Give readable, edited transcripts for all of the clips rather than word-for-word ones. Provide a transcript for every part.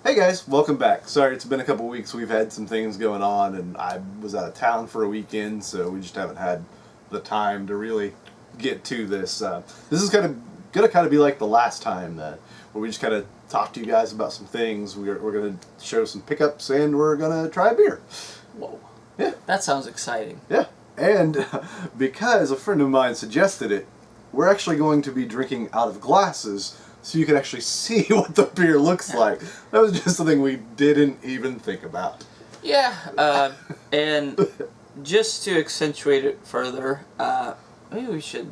Hey guys, welcome back. Sorry, it's been a couple weeks. We've had some things going on, and I was out of town for a weekend, so we just haven't had the time to really get to this. This is gonna be like the last time where we just kind of talk to you guys about some things. We're gonna show some pickups, and we're gonna try a beer. Whoa. Yeah. That sounds exciting. Yeah, and because a friend of mine suggested it, we're actually going to be drinking out of glasses. So you can actually see what the beer looks like. That was just something we didn't even think about. Yeah, and just to accentuate it further, maybe we should...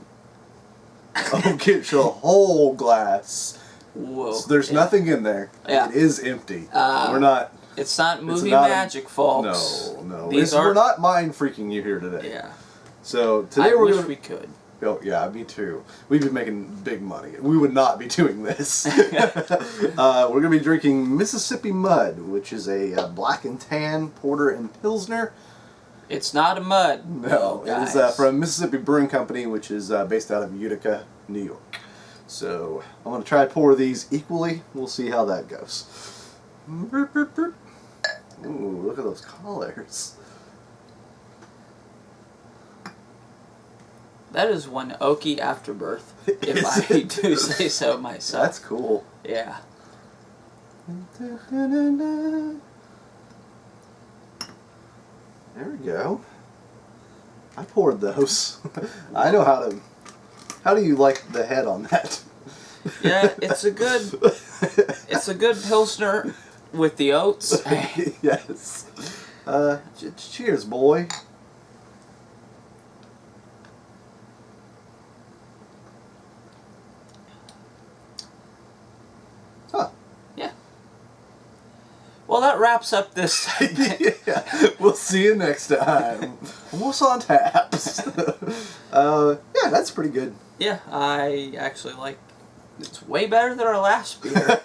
Oh, get your whole glass. Whoa. So there's nothing in there. Yeah. It is empty. We're not... It's not movie magic, folks. No. These We're not mind freaking you here today. Yeah. So today we're wish gonna... we could. Oh, yeah, me too. We've been making big money. We would not be doing this. We're going to be drinking Mississippi Mud, which is a black and tan porter and pilsner. It's not a mud. No, it is from Mississippi Brewing Company, which is based out of Utica, New York. So I'm going to try to pour these equally. We'll see how that goes. Ooh, look at those colors. That is one oaky afterbirth, if I do say so myself. That's cool. Yeah. There we go. I poured those. I know how to... How do you like the head on that? Yeah, it's a good pilsner with the oats. Yes. Cheers, boy. Huh. Yeah. Well, that wraps up this segment. Yeah. We'll see you next time. What's on taps? Yeah, that's pretty good. Yeah, I actually like. It's way better than our last beer.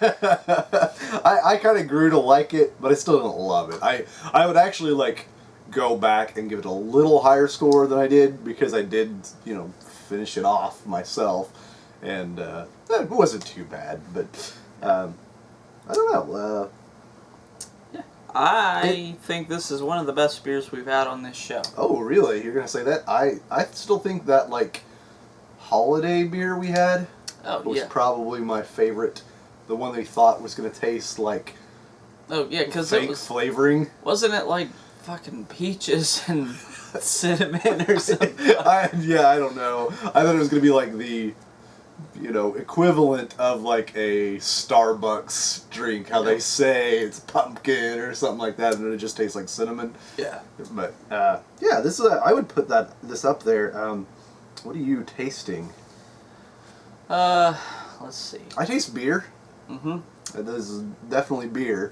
I kind of grew to like it, but I still don't love it. I would actually go back and give it a little higher score than I did, because I did, finish it off myself, and it wasn't too bad, but I don't know. I think this is one of the best beers we've had on this show. Oh, really? You're gonna say that? I still think that holiday beer we had was probably my favorite. The one they thought was gonna taste like because fake it was flavoring. Wasn't it like fucking peaches and cinnamon or something? I don't know. I thought it was gonna be like the equivalent of a Starbucks drink. How they say it's pumpkin or something like that, and it just tastes like cinnamon. Yeah. But yeah, this is. I would put this up there. What are you tasting? Let's see. I taste beer. Mm-hmm. This is definitely beer.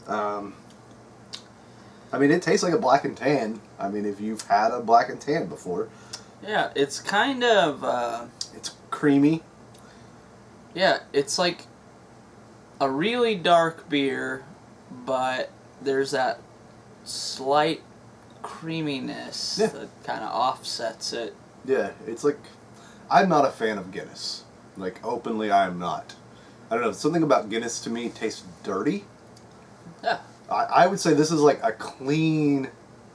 I mean, it tastes like a black and tan. I mean, if you've had a black and tan before. Yeah, it's kind of... it's creamy. Yeah, it's like a really dark beer, but there's that slight creaminess that kind of offsets it. Yeah, it's like... I'm not a fan of Guinness. Openly, I am not. I don't know, something about Guinness to me tastes dirty. Yeah. I would say this is like a clean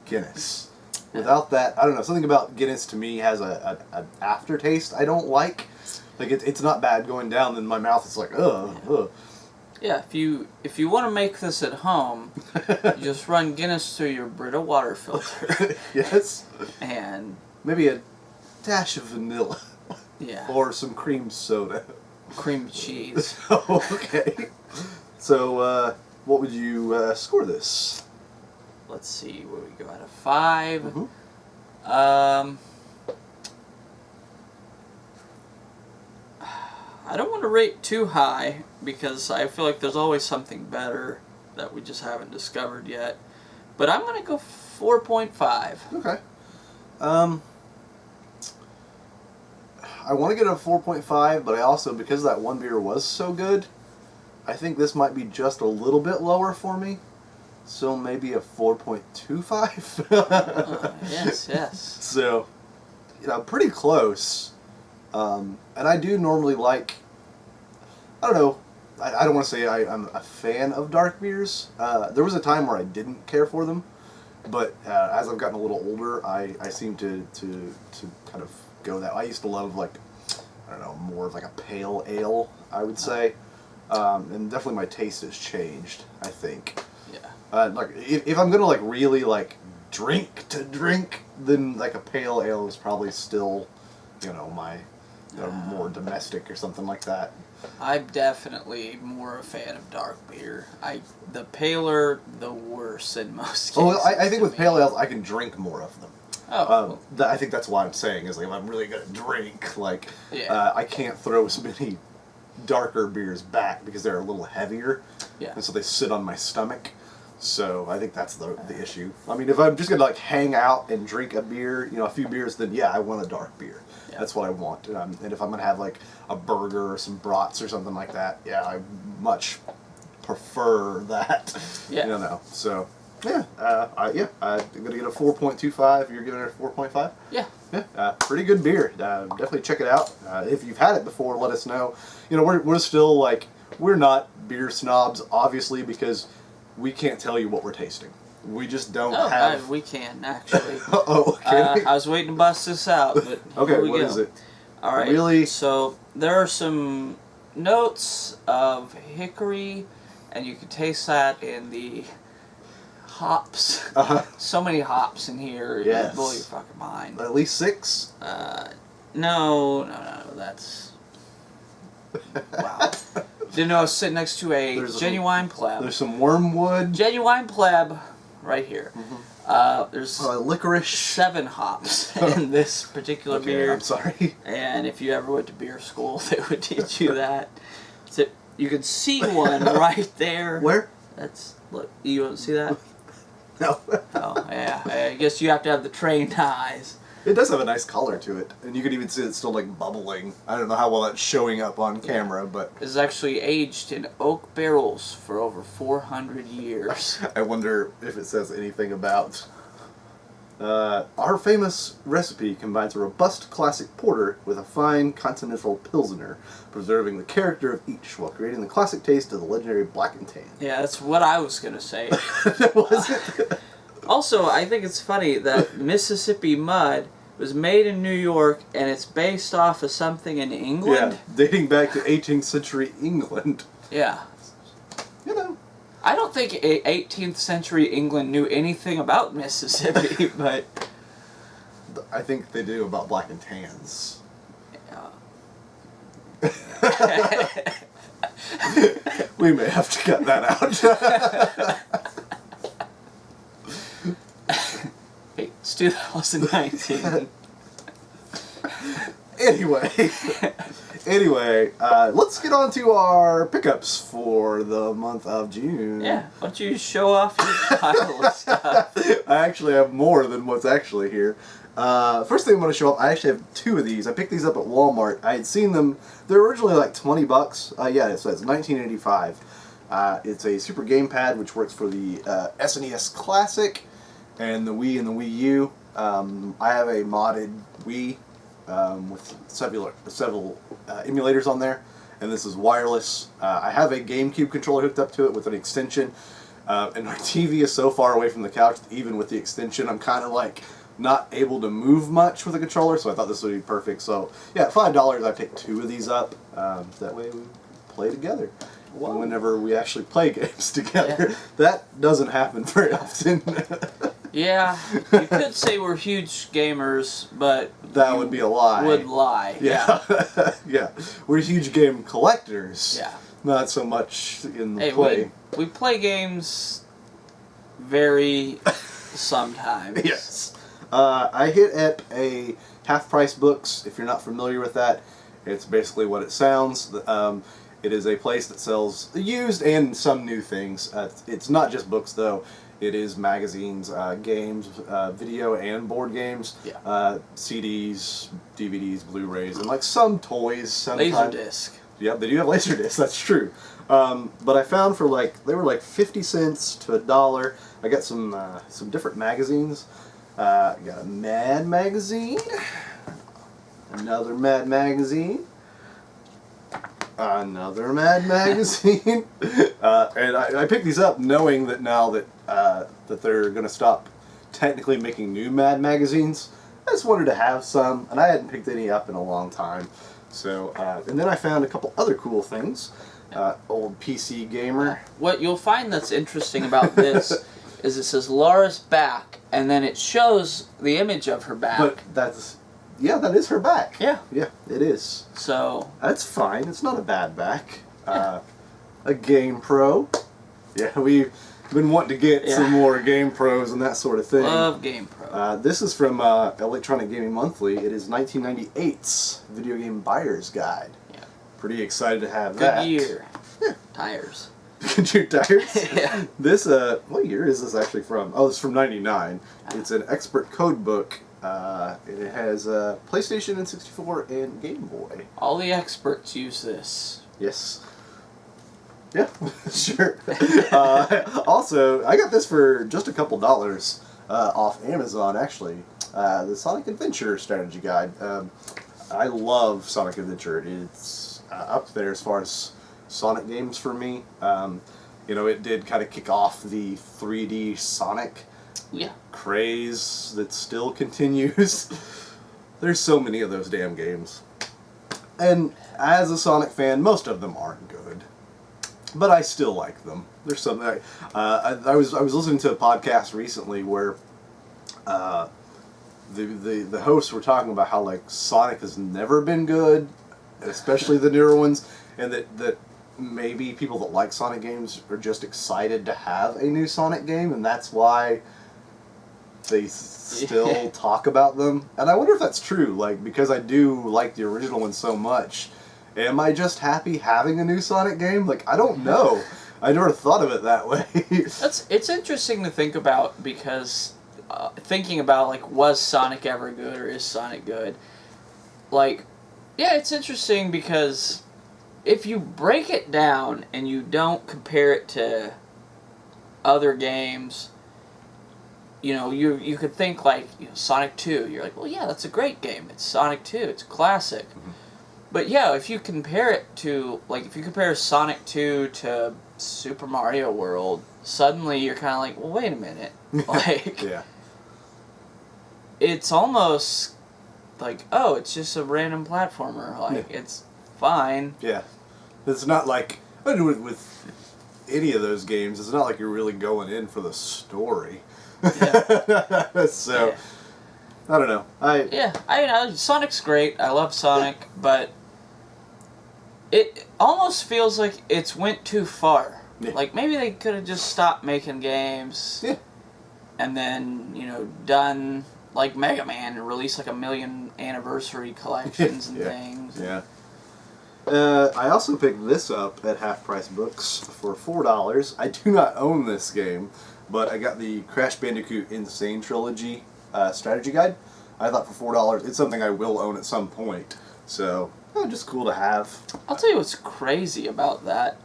Guinness. Without that, I don't know, something about Guinness to me has an aftertaste I don't like. It's not bad going down, then my mouth is like, ugh. Yeah, if you want to make this at home, you just run Guinness through your Brita water filter. Yes. And maybe a dash of vanilla. Yeah. Or some cream soda. Cream cheese. Oh, okay. So, what would you score this? Let's see, where we go out of 5. Mm-hmm. I don't want to rate too high, because I feel like there's always something better that we just haven't discovered yet. But I'm going to go 4.5. Okay. I want to get a 4.5, but I also, because that one beer was so good, I think this might be just a little bit lower for me. So maybe a 4.25. Yes. So, pretty close. And I do normally like, I don't know, I don't want to say I'm a fan of dark beers. There was a time where I didn't care for them, but as I've gotten a little older, I seem to kind of go that. I used to love like, I don't know, more of like a pale ale, I would say, and definitely my taste has changed, I think. Yeah. Like if I'm gonna like really like drink, then like a pale ale is probably still, my more domestic or something like that. I'm definitely more a fan of dark beer. The paler, the worse in most cases. Oh, I think with pale ales, I can drink more of them. Oh, I think that's why I'm saying is like if I'm really gonna drink, like yeah. I can't throw as many darker beers back because they're a little heavier, Yeah. and so they sit on my stomach. So I think that's the issue. I mean, if I'm just gonna like hang out and drink a beer, a few beers, then yeah, I want a dark beer. Yeah. That's what I want. And if I'm gonna have like a burger or some brats or something like that, yeah, I much prefer that. Yeah. So yeah, I'm gonna get a 4.25. You're giving it a 4.5. Yeah. Yeah, pretty good beer. Definitely check it out. If you've had it before, let us know. We're still like, we're not beer snobs, obviously, because we can't tell you what we're tasting. We just don't have. We can actually. Okay. I was waiting to bust this out, but Okay, here we what go. is it? All right. Really? So there are some notes of hickory, and you can taste that in the hops. So many hops in here. Yes. It blow your fucking mind. At least 6. No. That's wow. Didn't know I was sitting next to a genuine pleb. There's some wormwood. Genuine pleb, right here. Mm-hmm. There's licorice. 7 hops in this particular beer. I'm sorry. And if you ever went to beer school, they would teach you that. So you can see one right there. Where? Look. You don't see that? No. Oh yeah. I guess you have to have the trained eyes. It does have a nice color to it, and you can even see it's still like bubbling. I don't know how well that's showing up on camera, but It's actually aged in oak barrels for over 400 years. I wonder if it says anything about. Our famous recipe combines a robust classic porter with a fine continental pilsner, preserving the character of each while creating the classic taste of the legendary black and tan. Yeah, that's what I was gonna say. Was it? Also, I think it's funny that Mississippi Mud was made in New York and it's based off of something in England. Yeah, dating back to 18th century England. Yeah. I don't think 18th century England knew anything about Mississippi, but I think they do about black and tans. Yeah. We may have to cut that out. Hey, it's 2019. Anyway, let's get on to our pickups for the month of June. Yeah, why don't you show off your pile of stuff? I actually have more than what's actually here. First thing I'm going to show off, I actually have 2 of these. I picked these up at Walmart. I had seen them. They're originally like $20. Yeah, so it's 1985. It's a Super Gamepad, which works for the SNES Classic and the Wii and the Wii U. I have a modded Wii with several emulators on there, and this is wireless. I have a GameCube controller hooked up to it with an extension, and our TV is so far away from the couch that even with the extension, I'm kind of like not able to move much with the controller, so I thought this would be perfect. So yeah, $5, I picked 2 of these up. That way we play together. Whoa. Whenever we actually play games together. Yeah. That doesn't happen very often. Yeah, you could say we're huge gamers, but that would be a lie. Would lie. Yeah. Yeah. We're huge game collectors. Yeah. Not so much in the play. We play games very sometimes. Yes. I hit Ep2 half-price books. If you're not familiar with that, it's basically what it sounds. It is a place that sells used and some new things. It's not just books, though. It is magazines, games, video and board games, CDs, DVDs, Blu-rays, and like some toys. Sometimes. Laserdisc. Yeah, they do have Laserdisc. That's true. But I found for they were like 50 cents to $1. I got some different magazines. I got a Mad magazine, another Mad magazine. Another Mad magazine. And I picked these up knowing that now that they're going to stop technically making new Mad magazines. I just wanted to have some, and I hadn't picked any up in a long time. So, and then I found a couple other cool things. Old PC gamer. What you'll find that's interesting about this is it says Laura's back, and then it shows the image of her back. But that is her back. Yeah. Yeah, it is. So That's fine. It's not a bad back. A Game Pro. Yeah, we've been wanting to get some more Game Pros and that sort of thing. Love Game Pro. This is from Electronic Gaming Monthly. It is 1998's Video Game Buyer's Guide. Yeah. Pretty excited to have that. Good year. Yeah. Tires. Good year tires? Yeah. This, what year is this actually from? Oh, it's from 99. It's an expert code book. And it has PlayStation and 64 and Game Boy. All the experts use this. Yes. Yeah, sure. Also, I got this for just a couple dollars off Amazon, actually. The Sonic Adventure Strategy Guide. I love Sonic Adventure. It's up there as far as Sonic games for me. You know, it did kind of kick off the 3D Sonic craze that still continues. There's so many of those damn games. And as a Sonic fan, most of them aren't good. But I still like them. There's some that I was listening to a podcast recently where the hosts were talking about how like Sonic has never been good, especially the newer ones, and that maybe people that like Sonic games are just excited to have a new Sonic game, and that's why they still talk about them. And I wonder if that's true, like, because I do like the original one so much. Am I just happy having a new Sonic game? Like, I don't know. I never thought of it that way. It's interesting to think about because thinking about, like, was Sonic ever good or is Sonic good? Like, yeah, it's interesting because if you break it down and you don't compare it to other games, you know, you could think, like, you know, Sonic 2. You're like, well, yeah, that's a great game. It's Sonic 2. It's a classic. Mm-hmm. But yeah, if you compare it to, like, if you compare Sonic 2 to Super Mario World, suddenly you're kind of like, well, wait a minute. Like, yeah. It's almost like, oh, it's just a random platformer. Like, it's fine. Yeah. It's not like, with any of those games, it's not like you're really going in for the story. Yeah. So, I don't know. I know, Sonic's great. I love Sonic, but it almost feels like it's went too far. Yeah. Like, maybe they could have just stopped making games. Yeah. And then, you know, done like Mega Man and released like 1 million anniversary collections and things. Yeah. I also picked this up at Half Price Books for $4. I do not own this game, but I got the Crash Bandicoot Insane Trilogy strategy guide. I thought for $4, it's something I will own at some point. So, just cool to have. I'll tell you what's crazy about that.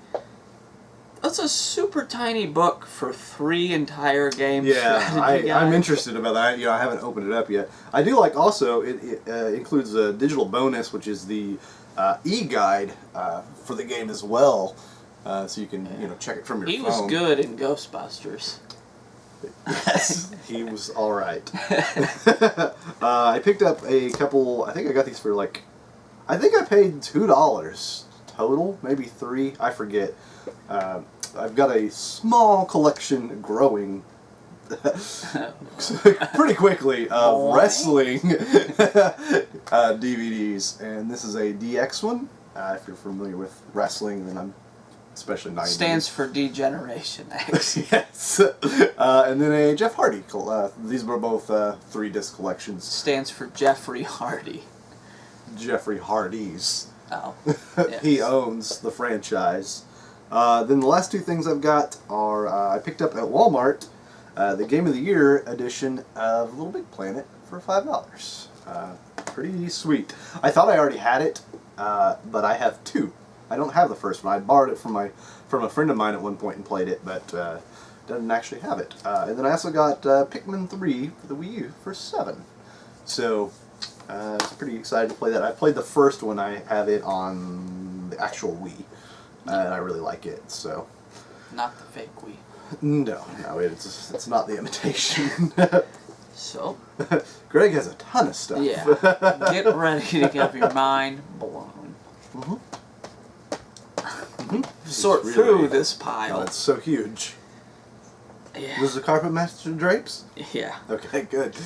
That's a super tiny book for 3 entire games. Yeah, I'm interested about that. You know, I haven't opened it up yet. I do like also, it includes a digital bonus, which is the e-guide for the game as well. So you can, you know, check it from your phone. He was good in Ghostbusters. Yes, he was alright. I picked up a couple, I think I got these for like, I think I paid $2 total, maybe $3, I forget. I've got a small collection growing pretty quickly of wrestling DVDs, and this is a DX one. If you're familiar with wrestling, then I'm especially 90s. Stands for Degeneration X. Yes. And then a Jeff Hardy. These were both 3-disc collections. Stands for Jeffrey Hardy. Jeffrey Hardy's. Oh. Yes. He owns the franchise. Then the last 2 things I've got are I picked up at Walmart the Game of the Year edition of Little Big Planet for $5. Pretty sweet. I thought I already had it, but I have 2. I don't have the first one. I borrowed it from a friend of mine at one point and played it, but doesn't actually have it. And then I also got Pikmin 3 for the Wii U for $7. So pretty excited to play that. I played the first one. I have it on on the actual Wii, and I really like it. So, Not the fake Wii. no, it's not the imitation. So, Greg has a ton of stuff. yeah, get ready to get your mind blown. Mm-hmm. Sort Really, through this Oh, pile. it's so huge. Yeah. Was the carpet match drapes? Yeah. Okay, good.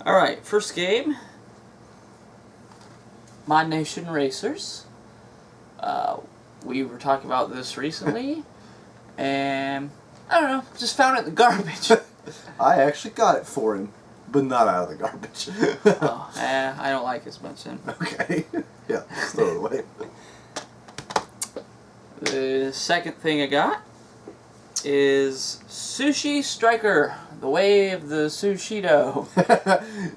All right, first game. Mod Nation Racers. We were talking about this recently, and I don't know, just found it in the garbage. I actually got it for him, but not out of the garbage. I don't like it as much then. Okay. Yeah, let's throw it away. The second thing I got is Sushi Striker, the way of the Sushito.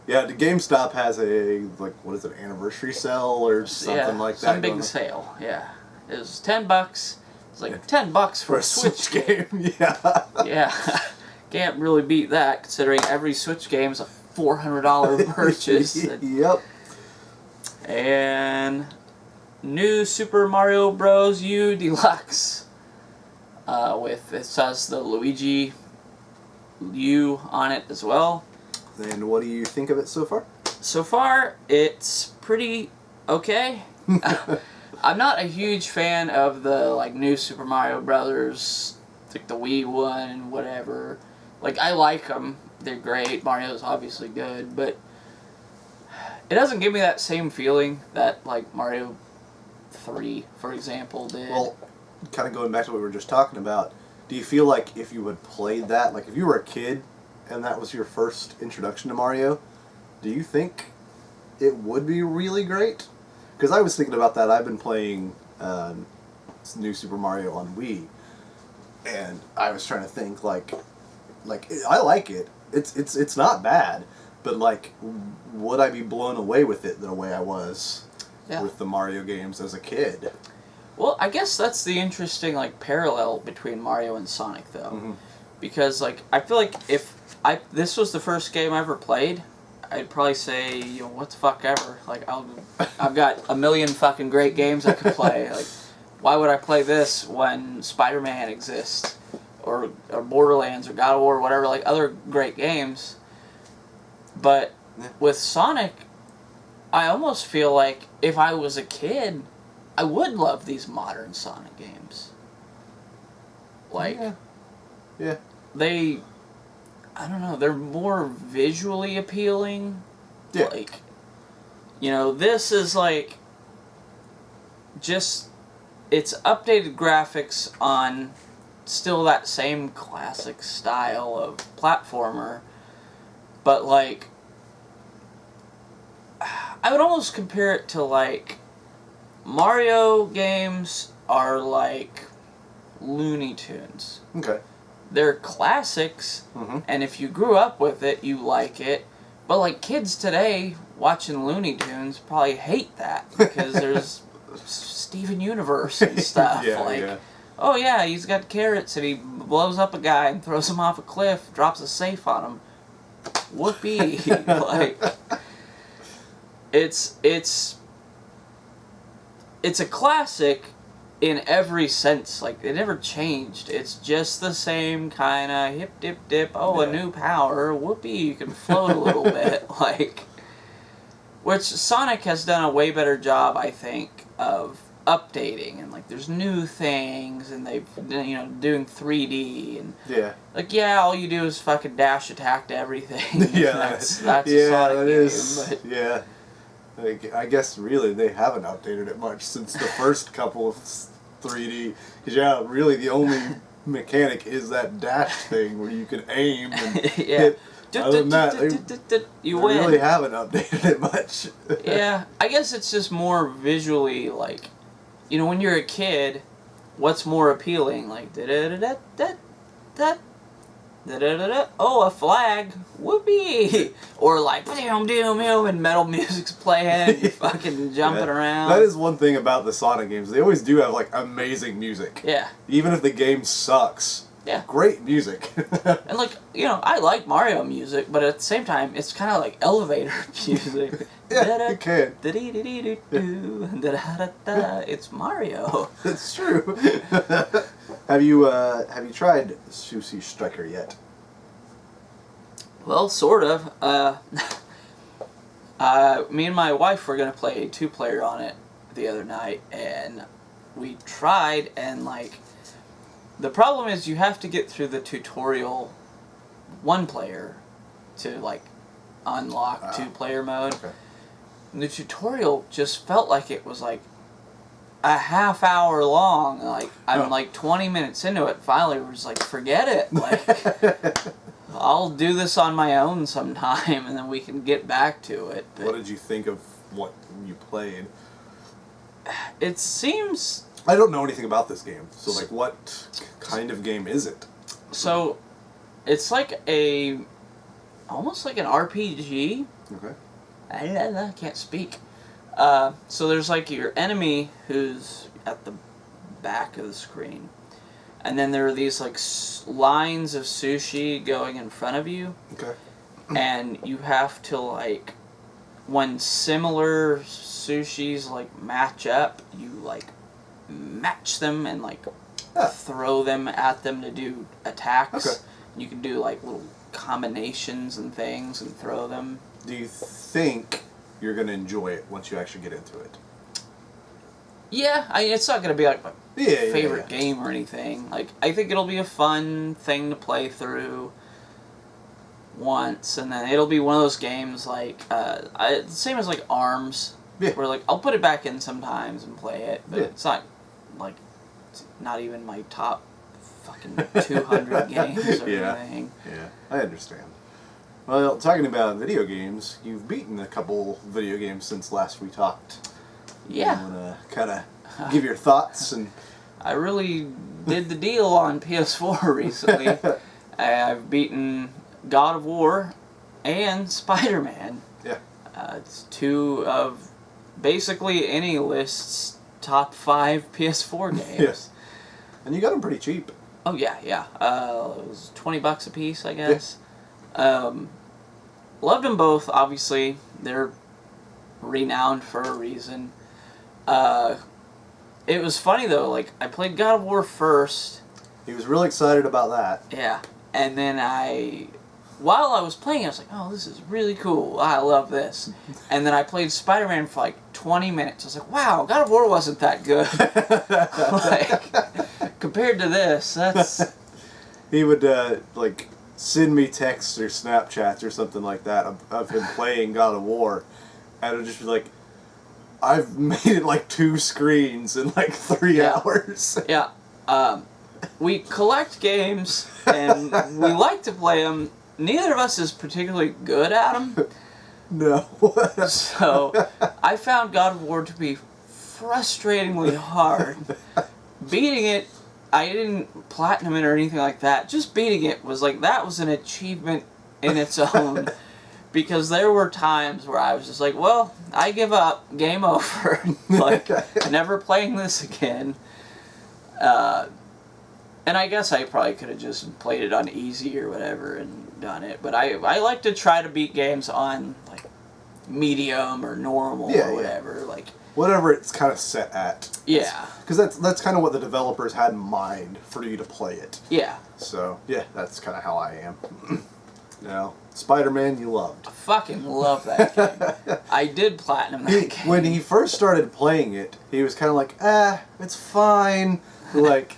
Yeah, the GameStop has a, like, what is it, anniversary sale or something like that. Some big sale, yeah. It was $10. It's like $10 for a Switch game. Yeah. Yeah. Can't really beat that, considering every Switch game is a $400 purchase. Yep. And new Super Mario Bros. U Deluxe. With, it says the Luigi U on it as well. And what do you think of it so far? So far, it's pretty okay. I'm not a huge fan of the like new Super Mario Brothers, like the Wii one and whatever. Like, I like them. They're great. Mario's obviously good, but it doesn't give me that same feeling that, like, Mario 3, for example, did. Well, kind of going back to what we were just talking about, do you feel like if you had played that, like if you were a kid and that was your first introduction to Mario, do you think it would be really great? Because I was thinking about that. I've been playing new Super Mario on Wii, and I was trying to think like I like it. It's not bad, but like, would I be blown away with it the way I was with the Mario games as a kid? Well, I guess that's the interesting like parallel between Mario and Sonic, though, because like I feel like if this was the first game I ever played, I'd probably say, you know, what the fuck ever. Like, I've got a million fucking great games I could play. Like, why would I play this when Spider-Man exists, or Borderlands, or God of War, or whatever, like other great games. But with Sonic, I almost feel like if I was a kid, I would love these modern Sonic games. Like, yeah. They, I don't know, they're more visually appealing. Yeah. Like, you know, this is like just, it's updated graphics on still that same classic style of platformer, but like, I would almost compare it to like, Mario games are like Looney Tunes. Okay. They're classics, and if you grew up with it, you like it. But like kids today watching Looney Tunes probably hate that because there's Steven Universe and stuff. Oh yeah, he's got carrots and he blows up a guy and throws him off a cliff, drops a safe on him. Whoopee! Like, it's a classic in every sense. Like, it never changed. It's just the same kind of hip dip dip. Oh, a new power. Whoopee! You can float a little bit. Like, which Sonic has done a way better job, I think, of updating, and like there's new things, and they've, you know, doing 3D and like, all you do is fucking dash attack to everything. That's a Sonic game, is. but Yeah. Like, I guess really they haven't updated it much since the first couple of 3D. Because really the only mechanic is that dash thing where you can aim and hit. Other than that, you they win. really haven't updated it much. Yeah, I guess it's just more visually, like, you know, when you're a kid, what's more appealing? Like, oh, a flag, whoopee! Or like, and metal music's playing, you're fucking jumping around. That is one thing about the Sonic games. They always do have, like, amazing music. Yeah. Even if the game sucks. Yeah. Great music. And like, you know, I like Mario music, but at the same time, it's kind of like elevator music. Yeah, you can. It's Mario. That's true. Have you tried Sushi Striker yet? Well, sort of. Me and my wife were gonna play a 2-player on it the other night, and we tried, and like, the problem is you have to get through the tutorial 1-player to like unlock 2-player mode. Okay. And the tutorial just felt like it was like a half hour long. Like I'm like 20 minutes into it. Finally, we're just like, forget it. Like I'll do this on my own sometime, and then we can get back to it. But what did you think of what you played? it seems. I don't know anything about this game, so like, what kind of game is it? So, it's like almost like an RPG. Okay. I can't speak. So there's like your enemy who's at the back of the screen, and then there are these like lines of sushi going in front of you. Okay. And you have to like, when similar sushis like match up, you like match them and like throw them at them to do attacks. Okay. You can do like little combinations and things and throw them. Do you think you're going to enjoy it once you actually get into it? Yeah, I mean, it's not going to be like my favorite yeah. game or anything. Like, I think it'll be a fun thing to play through once, and then it'll be one of those games like, same as like ARMS, where like, I'll put it back in sometimes and play it, but it's not like, it's not even my top fucking 200 games or anything. Yeah, I understand. Well, talking about video games, you've beaten a couple video games since last we talked. Yeah. You want to kind of give your thoughts? And I really did the deal on PS4 recently. I've beaten God of War and Spider-Man. Yeah. It's 2 of basically any list's top 5 PS4 games. Yes. And you got them pretty cheap. Oh, yeah. It was $20 a piece, I guess. Yeah. Loved them both, obviously. They're renowned for a reason. It was funny, though. Like, I played God of War first. He was really excited about that. Yeah. And then while I was playing, I was like, oh, this is really cool. I love this. And then I played Spider-Man for like 20 minutes. I was like, wow, God of War wasn't that good. Like, compared to this, that's... He would, like, send me texts or Snapchats or something like that of him playing God of War. And it would just be like, I've made it like 2 screens in like 3 hours. Yeah. We collect games, and we like to play them. Neither of us is particularly good at them. No. So, I found God of War to be frustratingly hard. Beating it, I didn't platinum it or anything like that. Just beating it was like, that was an achievement in its own. Because there were times where I was just like, well, I give up. Game over. Like, never playing this again. And I guess I probably could have just played it on easy or whatever and done it. But I like to try to beat games on, like, medium or normal or whatever. Like, whatever it's kind of set at. Yeah. Because that's kind of what the developers had in mind for you to play it. Yeah. So, yeah, that's kind of how I am. Now, Spider-Man you loved. I fucking love that game. I did platinum that game. When he first started playing it, he was kind of like, it's fine. Like,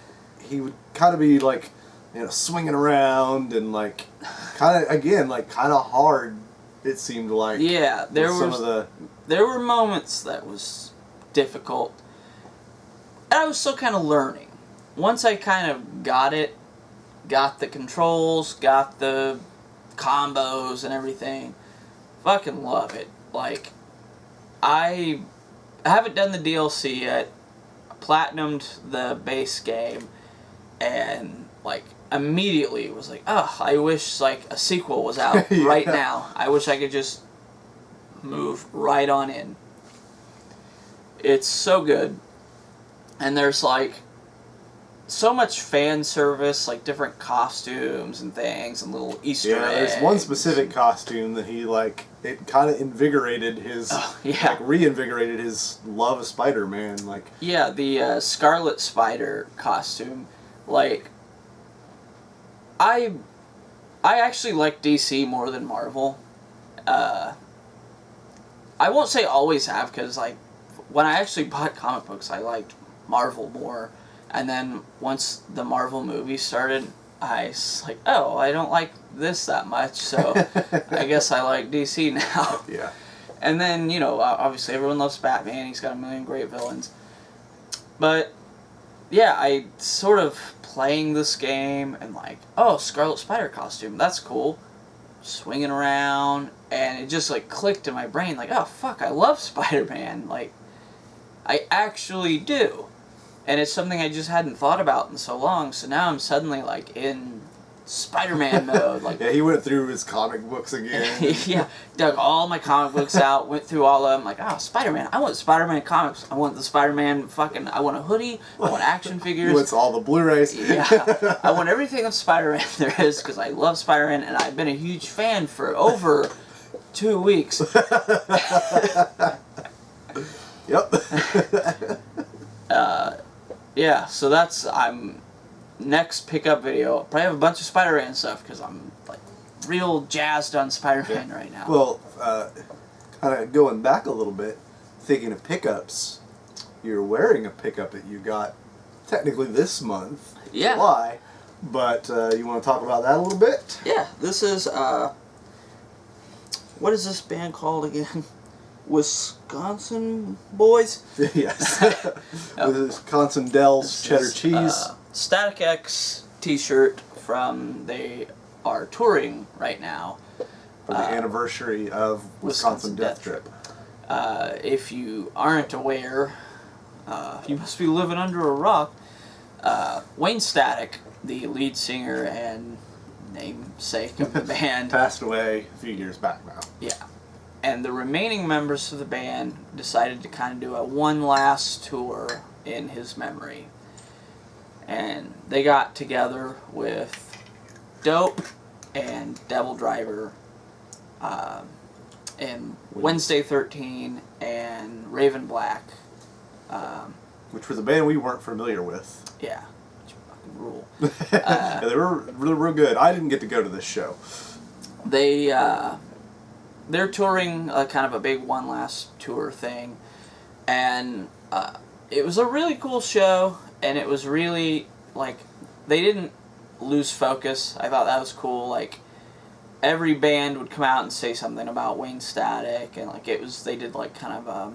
he would kind of be like, swinging around and like, kind of, again, like, kind of hard, it seemed like. Yeah, there were moments that was difficult. And I was still kind of learning. Once I kind of got the controls, got the combos and everything, fucking love it. Like, I haven't done the DLC yet. Platinumed the base game, and like immediately was like, oh, I wish like a sequel was out right now. I wish I could just move right on in. It's so good, and there's like so much fan service, like different costumes and things and little Easter eggs. There's one specific costume that he like it kind of invigorated his, like reinvigorated his love of Spider-Man. Like, yeah, the Scarlet Spider costume, like, I actually like DC more than Marvel. I won't say always have, because like when I actually bought comic books, I liked Marvel more, and then once the Marvel movies started, I was like, oh, I don't like this that much, so I guess I like DC now. Yeah. And then, you know, obviously everyone loves Batman. He's got a million great villains. But, yeah, I sort of playing this game and like, oh, Scarlet Spider costume, that's cool. Swinging around, and it just like clicked in my brain, like, oh, fuck, I love Spider-Man. Like, I actually do. And it's something I just hadn't thought about in so long, so now I'm suddenly like in Spider-Man mode. Like, yeah, he went through his comic books again. yeah, dug all my comic books out, went through all of them, like, oh, Spider-Man, I want Spider-Man comics. I want the Spider-Man I want a hoodie, I want action figures. He wants all the Blu-rays. Yeah, I want everything of Spider-Man there is, because I love Spider-Man, and I've been a huge fan for over 2 weeks. Yep. Yeah, so that's, next pickup video, I'll probably have a bunch of Spider-Man stuff, because I'm, like, real jazzed on Spider-Man right now. Well, kind of going back a little bit, thinking of pickups, you're wearing a pickup that you got technically this month, Yeah. July, but you want to talk about that a little bit? Yeah, this is, what is this band called again? Wisconsin Boys? Yes. Wisconsin Dells Cheddar Cheese. Static X t-shirt from, they are touring right now. For the anniversary of Wisconsin Death Trip. If you aren't aware, you must be living under a rock. Wayne Static, the lead singer and namesake of the band, passed away a few years back now. Yeah. And the remaining members of the band decided to kind of do a one last tour in his memory. And they got together with Dope and Devil Driver, and Wednesday 13 and Raven Black. Which was a band we weren't familiar with. Yeah. Which fucking rule. Yeah, they were really real good. I didn't get to go to this show. They're touring kind of a big one last tour thing, and it was a really cool show, and it was really, like, they didn't lose focus. I thought that was cool. Like, every band would come out and say something about Wayne Static, and like they did like kind of a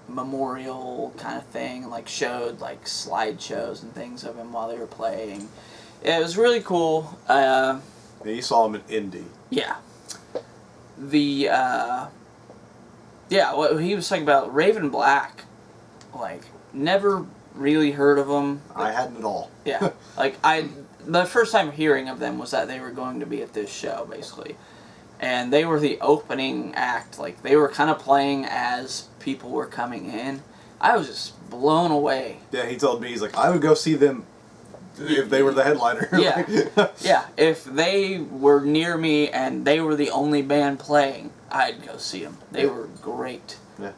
memorial kind of thing, and like showed like slideshows and things of him while they were playing. It was really cool. Yeah, you saw him in Indy. Yeah. What he was talking about, Raven Black, like, never really heard of them. I hadn't at all. Yeah. Like, the first time hearing of them was that they were going to be at this show, basically. And they were the opening act. Like, they were kind of playing as people were coming in. I was just blown away. Yeah, he told me, he's like, I would go see them if they were the headliner. Yeah. Yeah, if they were near me and they were the only band playing, I'd go see them. They were great. Yeah,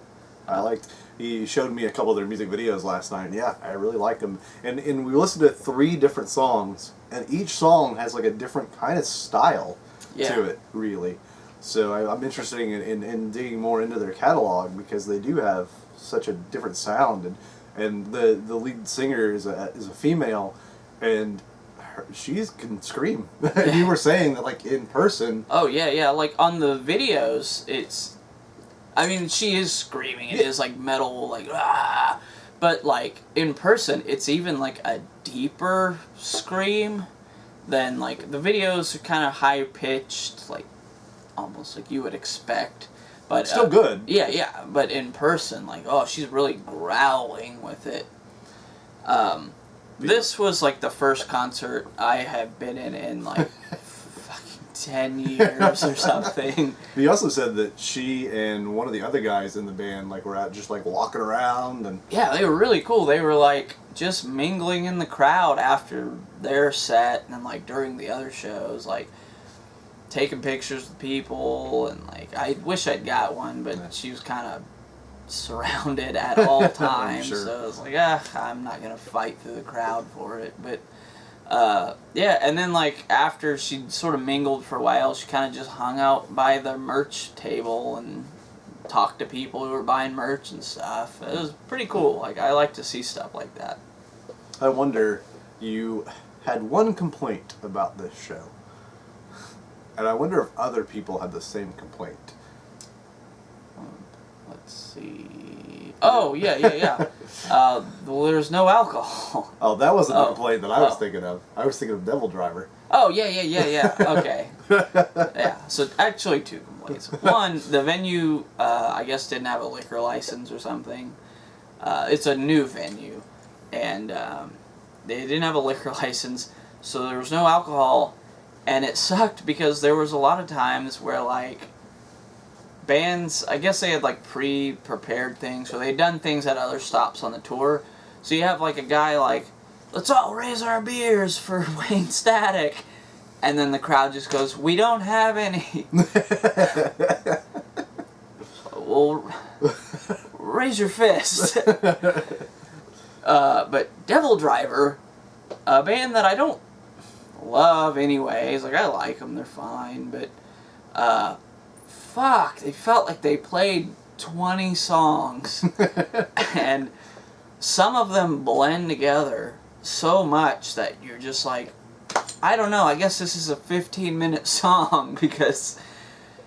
he showed me a couple of their music videos last night, and yeah, I really liked them. And we listened to 3 different songs, and each song has like a different kind of style to it, really. So I'm interested in digging more into their catalog, because they do have such a different sound, and the lead singer is a female, and she can scream. You were saying that, like, in person. Oh yeah, like on the videos, she is screaming. It is like metal, like ah. But like in person, it's even like a deeper scream than, like, the videos are kind of high pitched, like almost like you would expect. But still good. Yeah. But in person, like, oh, she's really growling with it. This was like the first concert I have been in like fucking 10 years or something. He also said that she and one of the other guys in the band, like, were out just like walking around, and yeah, they were really cool. They were like just mingling in the crowd after their set and like during the other shows. Like, taking pictures with people, and like I wish I'd got one, but she was kind of surrounded at all times, Sure. so I was like, I'm not gonna fight through the crowd for it. But yeah, and then like after she sort of mingled for a while, she kind of just hung out by the merch table and talked to people who were buying merch and stuff. It was pretty cool. Like I like to see stuff like that. I wonder, you had one complaint about this show, and I wonder if other people had the same complaint. Let's see. Oh, yeah. Well, there's no alcohol. Oh, that wasn't the complaint that I was thinking of. I was thinking of Devil Driver. Oh, yeah. Okay. Yeah, so actually 2 complaints. One, the venue, I guess, didn't have a liquor license or something. It's a new venue, and they didn't have a liquor license, so there was no alcohol, and it sucked because there was a lot of times where, like, bands, I guess they had like pre-prepared things, or they'd done things at other stops on the tour. So you have like a guy like, let's all raise our beers for Wayne Static, and then the crowd just goes, we don't have any. Well, raise your fist. But Devil Driver, a band that I don't love anyways, like I like them, they're fine, but fuck, they felt like they played 20 songs, and some of them blend together so much that you're just like, I don't know, I guess this is a 15-minute song, because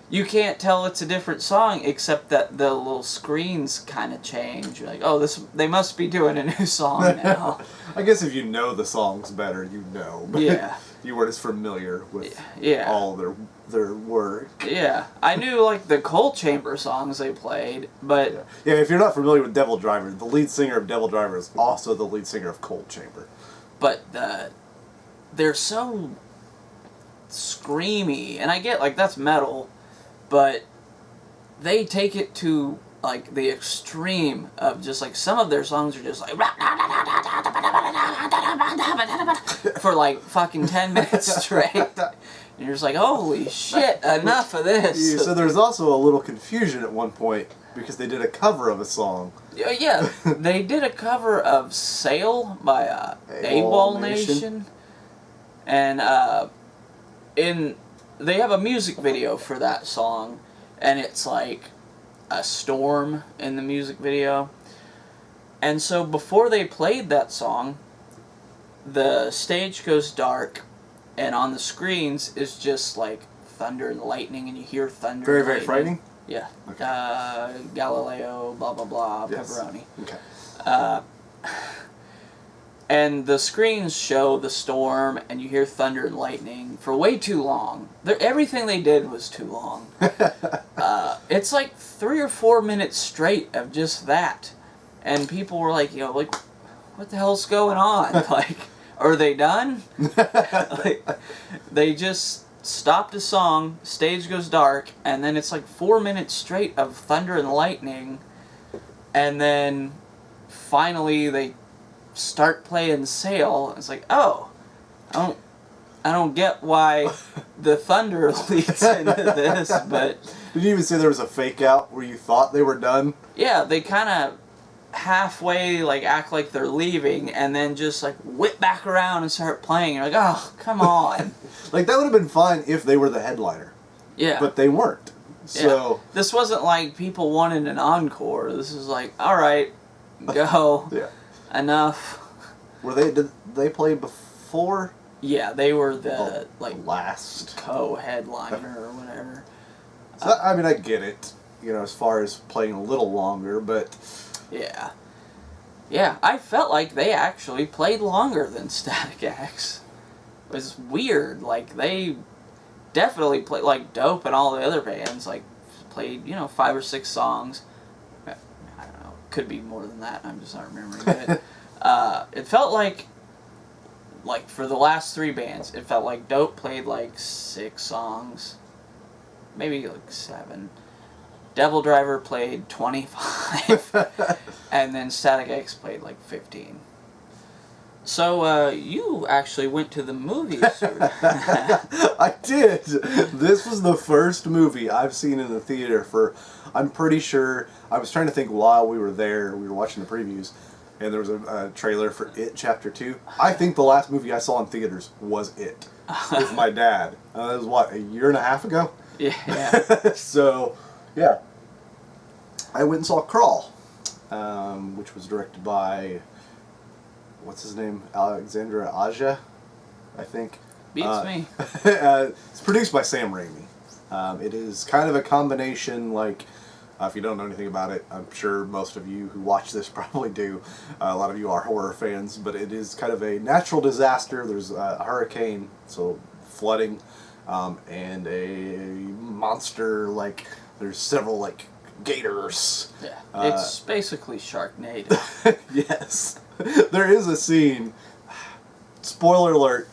you can't tell it's a different song except that the little screens kind of change. You're like, oh, they must be doing a new song now. I guess if you know the songs better, you know. But Yeah. You weren't as familiar with Yeah. all their work. Yeah. I knew, like, the Coal Chamber songs they played, but... Yeah, if you're not familiar with Devil Driver, the lead singer of Devil Driver is also the lead singer of Coal Chamber. But they're so screamy, and I get, like, that's metal, but they take it to, like, the extreme of just, like, some of their songs are just, like, for, like, fucking 10 minutes straight. And you're just like, holy shit, enough of this. So there's also a little confusion at one point, because they did a cover of a song. Yeah, they did a cover of Sail by AWOL Nation. And they have a music video for that song, and it's like a storm in the music video. And so before they played that song, the stage goes dark, and on the screens is just like thunder and lightning, and you hear thunder. Very, and very lightning. frightening? Yeah. Okay. Galileo, blah, blah, blah, Yes. pepperoni. Okay. And the screens show the storm, and you hear thunder and lightning for way too long. Everything they did was too long. It's like 3 or 4 minutes straight of just that. And people were like, like, what the hell's going on? Like, are they done? Like, they just stopped a song, stage goes dark, and then it's like 4 minutes straight of thunder and lightning, and then finally they start playing Sail. It's like, oh, I don't get why the thunder leads into this, but... Did you even say there was a fake out where you thought they were done? Yeah, they kind of halfway, like, act like they're leaving, and then just, like, whip back around and start playing. You're like, oh, come on. Like, that would have been fine if they were the headliner. Yeah. But they weren't. So... Yeah. This wasn't like people wanted an encore. This is like, all right, go. Yeah. Enough. Did they play before? Yeah, they were the last co-headliner or whatever. So I mean, I get it, as far as playing a little longer, but... Yeah. Yeah, I felt like they actually played longer than Static X. It was weird. Like, they definitely played, like, Dope and all the other bands, like, played, 5 or 6 songs. I don't know, could be more than that, I'm just not remembering it. It felt like for the last 3 bands, it felt like Dope played like 6 songs, maybe like 7. Devil Driver played 25, and then Static X played like 15. So, you actually went to the movies. I did. This was the first movie I've seen in the theater for, I'm pretty sure, I was trying to think while we were there, we were watching the previews, and there was a trailer for It Chapter 2. I think the last movie I saw in theaters was It, with my dad. That was, what, a year and a half ago? Yeah. So, yeah. I went and saw Crawl, which was directed by, what's his name? Alexandra Aja, I think. Beats me. It's produced by Sam Raimi. It is kind of a combination, like, if you don't know anything about it, I'm sure most of you who watch this probably do. A lot of you are horror fans, but it is kind of a natural disaster. There's a hurricane, so flooding, and a monster, like, there's several, like, gators. Yeah, it's basically Sharknado. Yes. There is a scene, spoiler alert,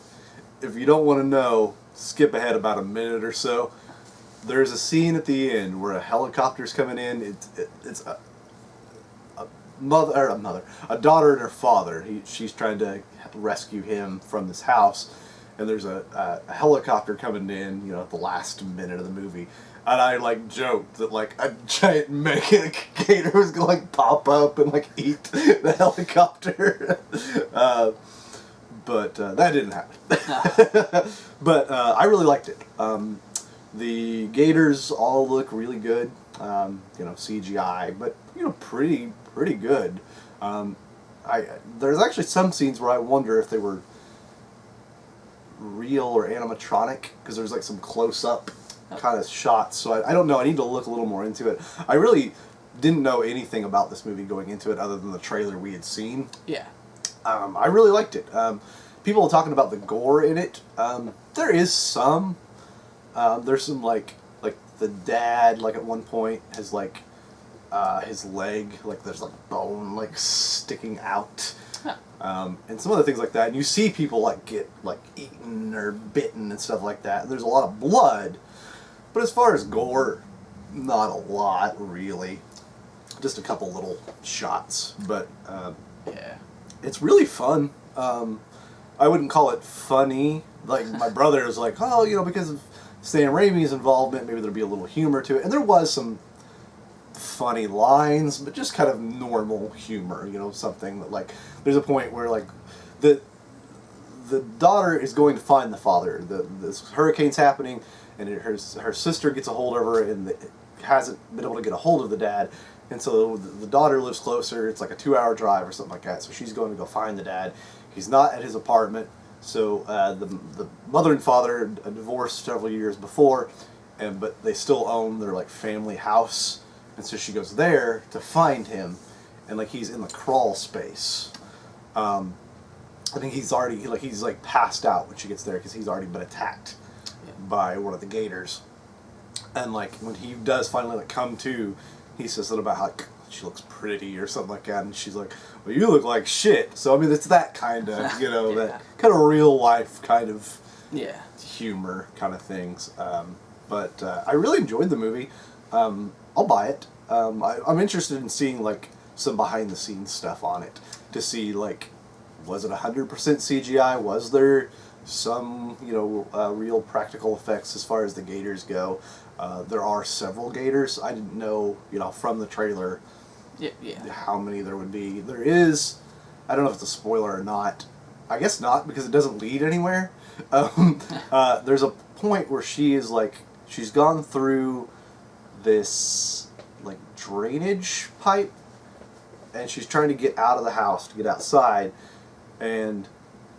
if you don't want to know, skip ahead about a minute or so. There's a scene at the end where a helicopter's coming in. It's a daughter and her father. She's trying to rescue him from this house, and there's a helicopter coming in, you know, at the last minute of the movie. And I, like, joked that, like, a giant mega gator was gonna, like, pop up and, like, eat the helicopter. But that didn't happen. But I really liked it. The gators all look really good. You know, CGI, but, you know, pretty good. There's actually some scenes where I wonder if they were real or animatronic, because there's, like, some close-up kind of shots, so I don't know. I need to look a little more into it. I really didn't know anything about this movie going into it other than the trailer we had seen. Yeah. I really liked it. People are talking about the gore in it. There is some. There's some, like the dad, like, at one point has, like, his leg, like, there's, like, bone, like, sticking out. Huh. And some other things like that. And you see people, like, get, like, eaten or bitten and stuff like that. And there's a lot of blood. But as far as gore, not a lot, really. Just a couple little shots. But, yeah, it's really fun. I wouldn't call it funny. Like, my brother was like, oh, you know, because of Sam Raimi's involvement, maybe there'd be a little humor to it. And there was some funny lines, but just kind of normal humor, you know, something that, like, there's a point where, like, the daughter is going to find the father. This hurricane's happening, and her sister gets a hold of her and hasn't been able to get a hold of the dad. And so the daughter lives closer. It's like a 2-hour drive or something like that. So she's going to go find the dad. He's not at his apartment. So the mother and father divorced several years before, but they still own their, like, family house. And so she goes there to find him, and, like, he's in the crawl space. I think he's already, like, he's, like, passed out when she gets there because he's already been attacked by one of the gators. And, like, when he does finally, like, come to, he says something about how, like, she looks pretty or something like that, and she's like, well, you look like shit. So, I mean, it's that kind of, you know, yeah. that kind of real life kind of humor kind of things. But I really enjoyed the movie. I'll buy it. I'm interested in seeing, like, some behind the scenes stuff on it to see, like, was it 100% CGI? Was there some, you know, real practical effects as far as the gators go? There are several gators. I didn't know, you know, from the trailer how many there would be. There is, I don't know if it's a spoiler or not. I guess not, because it doesn't lead anywhere. There's a point where she is, like, she's gone through this, like, drainage pipe, and she's trying to get out of the house to get outside, and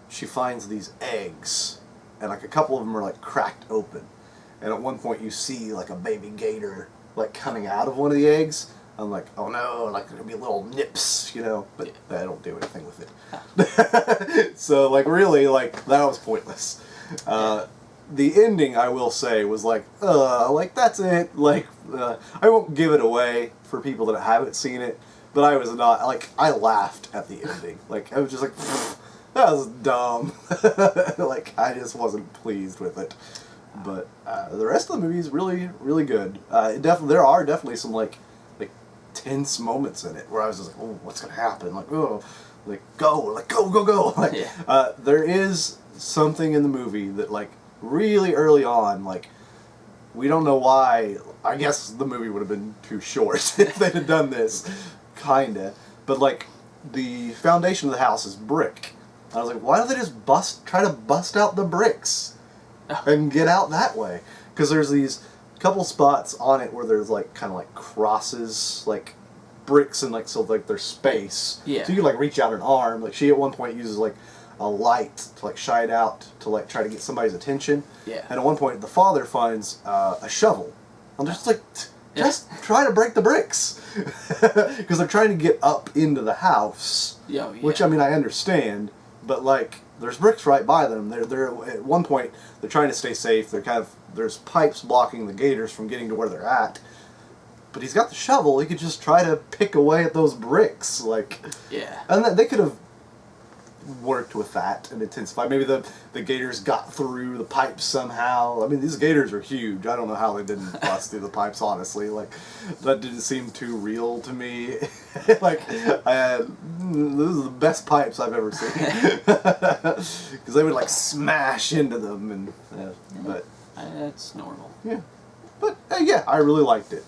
she finds these eggs, and, like, a couple of them are, like, cracked open, and at one point you see, like, a baby gator, like, coming out of one of the eggs. I'm like, oh no, like, there'll be little nips, you know, but I don't do anything with it. So, like, really, like, that was pointless. The ending, I will say, was like, that's it. Like, I won't give it away for people that haven't seen it, but I was not, like, I laughed at the ending. Like, I was just like, that was dumb. Like, I just wasn't pleased with it. But the rest of the movie is really, really good. There are definitely some, like, tense moments in it where I was just like, oh, what's going to happen? Like, oh, like go, like Yeah. there is something in the movie that like really early on, like we don't know why. I guess the movie would have been too short if they'd have done this, kinda. But like the foundation of the house is brick. I was like, why don't they just try to bust out the bricks and get out that way? Because there's these couple spots on it where there's like kind of like crosses, like bricks, and like so like there's space. Yeah. So you can like reach out an arm. Like she at one point uses like a light to like shine out to like try to get somebody's attention. Yeah. And at one point the father finds a shovel. I'm just like, just try to break the bricks, because they're trying to get up into the house. Yeah. Which I mean I understand, but like there's bricks right by them. They're at one point they're trying to stay safe. They're kind of there's pipes blocking the gators from getting to where they're at. But he's got the shovel. He could just try to pick away at those bricks, like. Yeah. And then they could have worked with that and intensified. Maybe the gators got through the pipes somehow. I mean, these gators are huge. I don't know how they didn't bust through the pipes, honestly. Like, that didn't seem too real to me. Like, these are the best pipes I've ever seen. Because they would, like, smash into them. And but That's normal. yeah. But, yeah, I really liked it.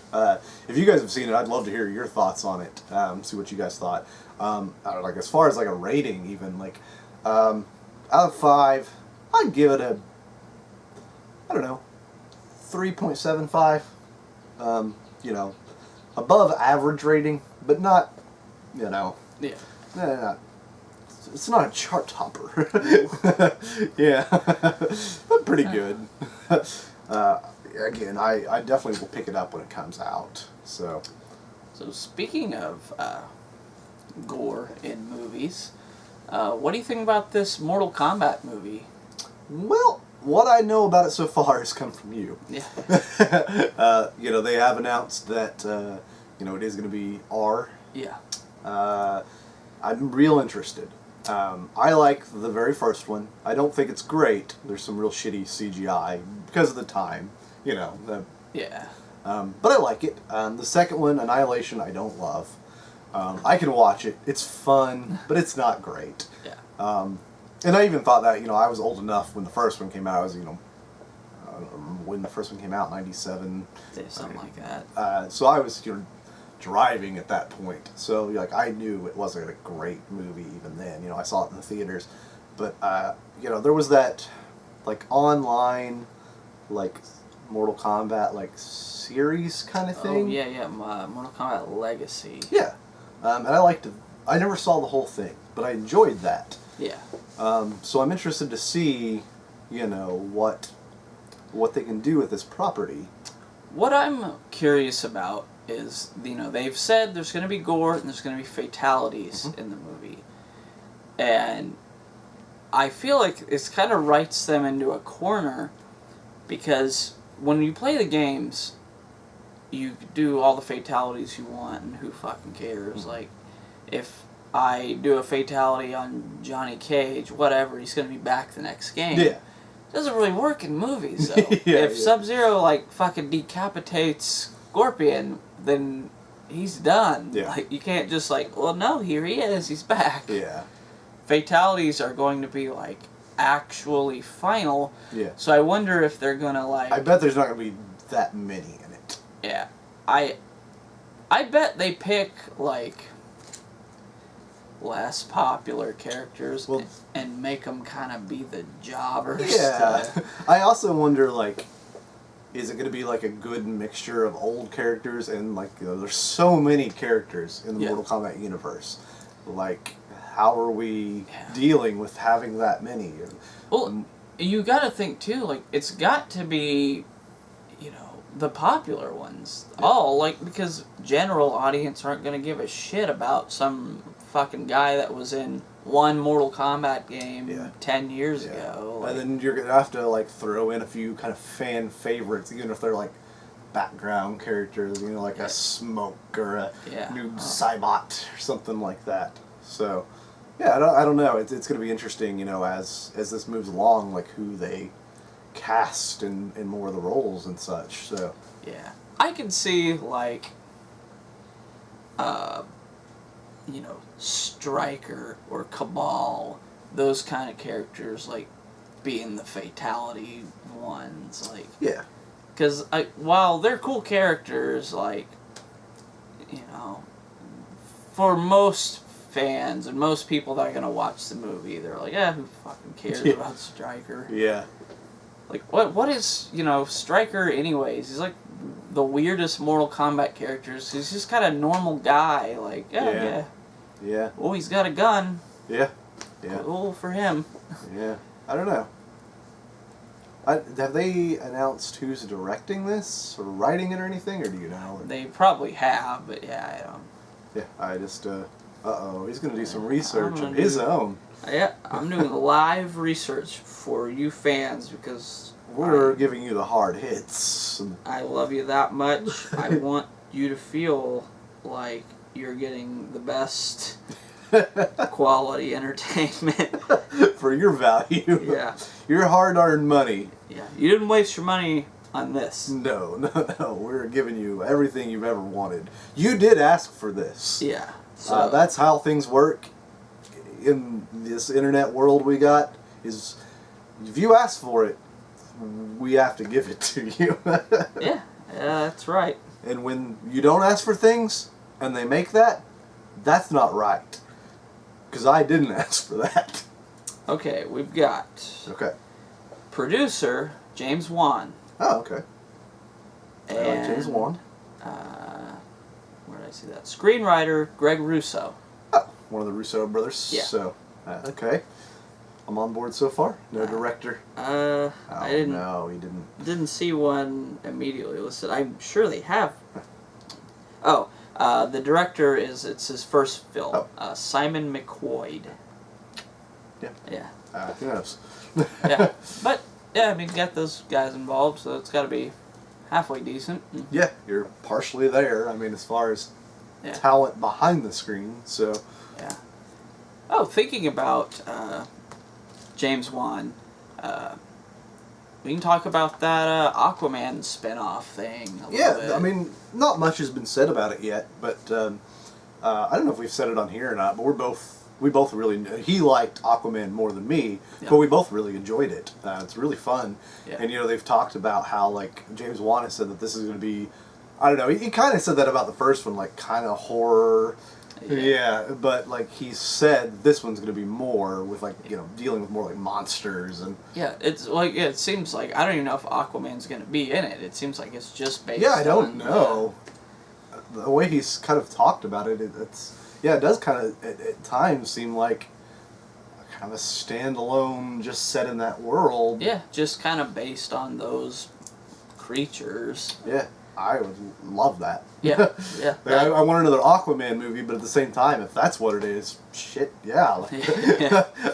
If you guys have seen it, I'd love to hear your thoughts on it. See what you guys thought. Like as far as like a rating, even like out of 5, I'd give it a 3.75. You know, above average rating, but not Yeah. not, it's not a chart topper. Yeah, but pretty good. Again, I definitely will pick it up when it comes out. So speaking of gore in movies, what do you think about this Mortal Kombat movie? well, what I know about it so far has come from you. Yeah. They have announced that it is going to be R. Yeah. I'm real interested. I like the very first one. I don't think it's great. There's some real shitty CGI because of the time. Yeah. But I like it. The second one, Annihilation, I don't love. I can watch it. It's fun, but it's not great. Yeah. And I even thought that, I was old enough when the first one came out. I was, when the first one came out, 97. Something like that. So I was, driving at that point. So, I knew it wasn't a great movie even then. I saw it in the theaters. But, there was that, online, Mortal Kombat, series kind of thing. Oh, yeah. Mortal Kombat Legacy. Yeah. And I liked it. I never saw the whole thing, but I enjoyed that. Yeah. So I'm interested to see, what they can do with this property. What I'm curious about is, they've said there's going to be gore and there's going to be fatalities in the movie. And I feel like it kind of writes them into a corner, because when you play the games, you do all the fatalities you want, and who fucking cares? Like, if I do a fatality on Johnny Cage, whatever, he's going to be back the next game. Yeah. Doesn't really work in movies, though. Yeah, if Sub-Zero, fucking decapitates Scorpion, then he's done. Yeah. You can't just, well, no, here he is, he's back. Yeah. Fatalities are going to be, actually final. Yeah. So I wonder if they're going to, I bet there's not going to be that many in it. Yeah. I bet they pick, less popular characters and make them kind of be the jobbers. Yeah. I also wonder, is it going to be, a good mixture of old characters and, there's so many characters in the Mortal Kombat universe. How are we dealing with having that many? Well, you got to think, too, it's got to be, the popular ones. Yeah. All, because general audience aren't going to give a shit about some fucking guy that was in one Mortal Kombat game 10 years ago. And then you're going to have to, throw in a few kind of fan favorites, even if they're, background characters, a Smoke or a Noob Saibot or something like that. So, yeah, I don't know. It's going to be interesting, as this moves along, who they cast in more of the roles and such. So yeah, I can see Stryker or Cabal, those kind of characters, like, being the fatality ones, like... Yeah. Because while they're cool characters, like, for most fans and most people that are going to watch the movie, they're like, yeah, who fucking cares about Stryker? Yeah. Like, what is, Stryker anyways? He's like the weirdest Mortal Kombat characters. He's just kind of normal guy. Like, yeah. Oh, he's got a gun. Yeah. Cool for him. Yeah. I don't know. Have they announced who's directing this or writing it or anything, or do you know? They probably have, but yeah, I don't. Yeah, I just, he's going to do some research of his own. Yeah, I'm doing live research for you fans because... We're giving you the hard hits. I love you that much. I want you to feel like you're getting the best quality entertainment. For your value. Yeah. Your hard-earned money. Yeah, you didn't waste your money on this. No. We're giving you everything you've ever wanted. You did ask for this. Yeah. So that's how things work in this internet world we got, is if you ask for it, we have to give it to you. Yeah, that's right. And when you don't ask for things, and they make that, that's not right. Because I didn't ask for that. Okay, we've got... Okay. Producer, James Wan. Oh, okay. And, James Wan. Where did I see that? Screenwriter, Greg Russo. Oh, one of the Russo brothers. Yeah. So, okay. I'm on board so far. No director. I didn't. No, he didn't. Didn't see one immediately listed. I'm sure they have. Oh, the director it's his first film. Oh. Simon McQuoid. Yeah. Yeah. Who knows? Yeah, but yeah, I mean, get those guys involved, so it's got to be halfway decent. Yeah, you're partially there. I mean, as far as talent behind the screen. So. Yeah. Oh, thinking about James Wan, we can talk about that Aquaman spinoff thing a little bit. I mean, not much has been said about it yet, but I don't know if we've said it on here or not, but we both really, he liked Aquaman more than me, but we both really enjoyed it. It's really fun. Yeah. And, they've talked about how, like, James Wan has said that this is going to be, I don't know, he kind of said that about the first one, like, kind of horror. Yeah, but, like, he said this one's going to be more with, like, dealing with more, like, monsters and... Yeah, it's, like, it seems like, I don't even know if Aquaman's going to be in it. It seems like it's just based I don't know. The way he's kind of talked about it, it's... Yeah, it does kind of, at times, seem like kind of a standalone, just set in that world. Yeah, just kind of based on those creatures. Yeah, I would love that. Yeah. I want another Aquaman movie, but at the same time, if that's what it is, shit, yeah. Like,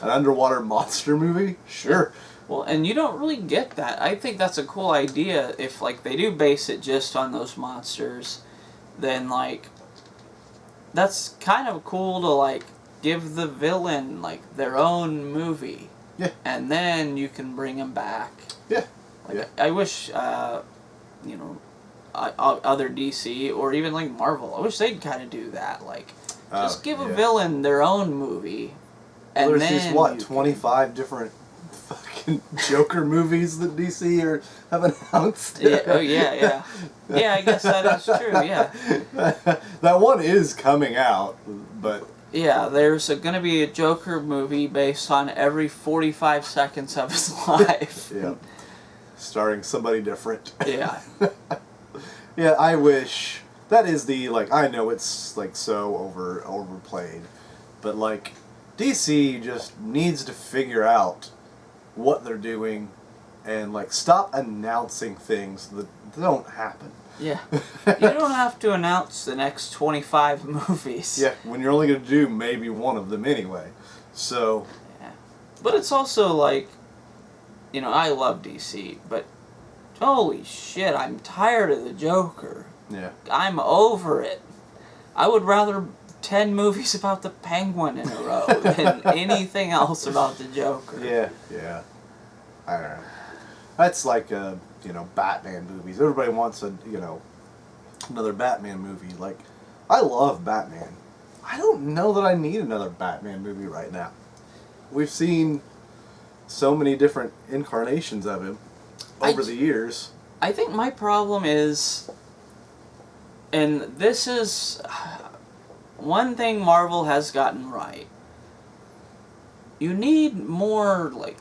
an underwater monster movie? Sure. Well, and you don't really get that. I think that's a cool idea. If, like, they do base it just on those monsters, then, like... That's kind of cool to, like, give the villain, like, their own movie. Yeah. And then you can bring him back. Yeah. Like, I wish, other DC or even, like, Marvel, I wish they'd kind of do that. Like, just give a villain their own movie. And there's these, 25 different fucking Joker movies that DC have announced? Yeah, I guess that is true, yeah. That one is coming out, but... Yeah, there's going to be a Joker movie based on every 45 seconds of his life. Yeah. Starring somebody different. Yeah. Yeah, I wish... That is the, like, I know it's, like, so overplayed, but, like, DC just needs to figure out what they're doing and, like, stop announcing things that don't happen. Yeah. You don't have to announce the next 25 movies. Yeah, when you're only going to do maybe one of them anyway. So... Yeah. But it's also, like, I love DC, but holy shit, I'm tired of the Joker. Yeah. I'm over it. I would rather 10 movies about the Penguin in a row than anything else about the Joker. Yeah. I don't know. That's like, Batman movies. Everybody wants another Batman movie. Like, I love Batman. I don't know that I need another Batman movie right now. We've seen so many different incarnations of him over the years. I think my problem is, and this is one thing Marvel has gotten right. You need more, like,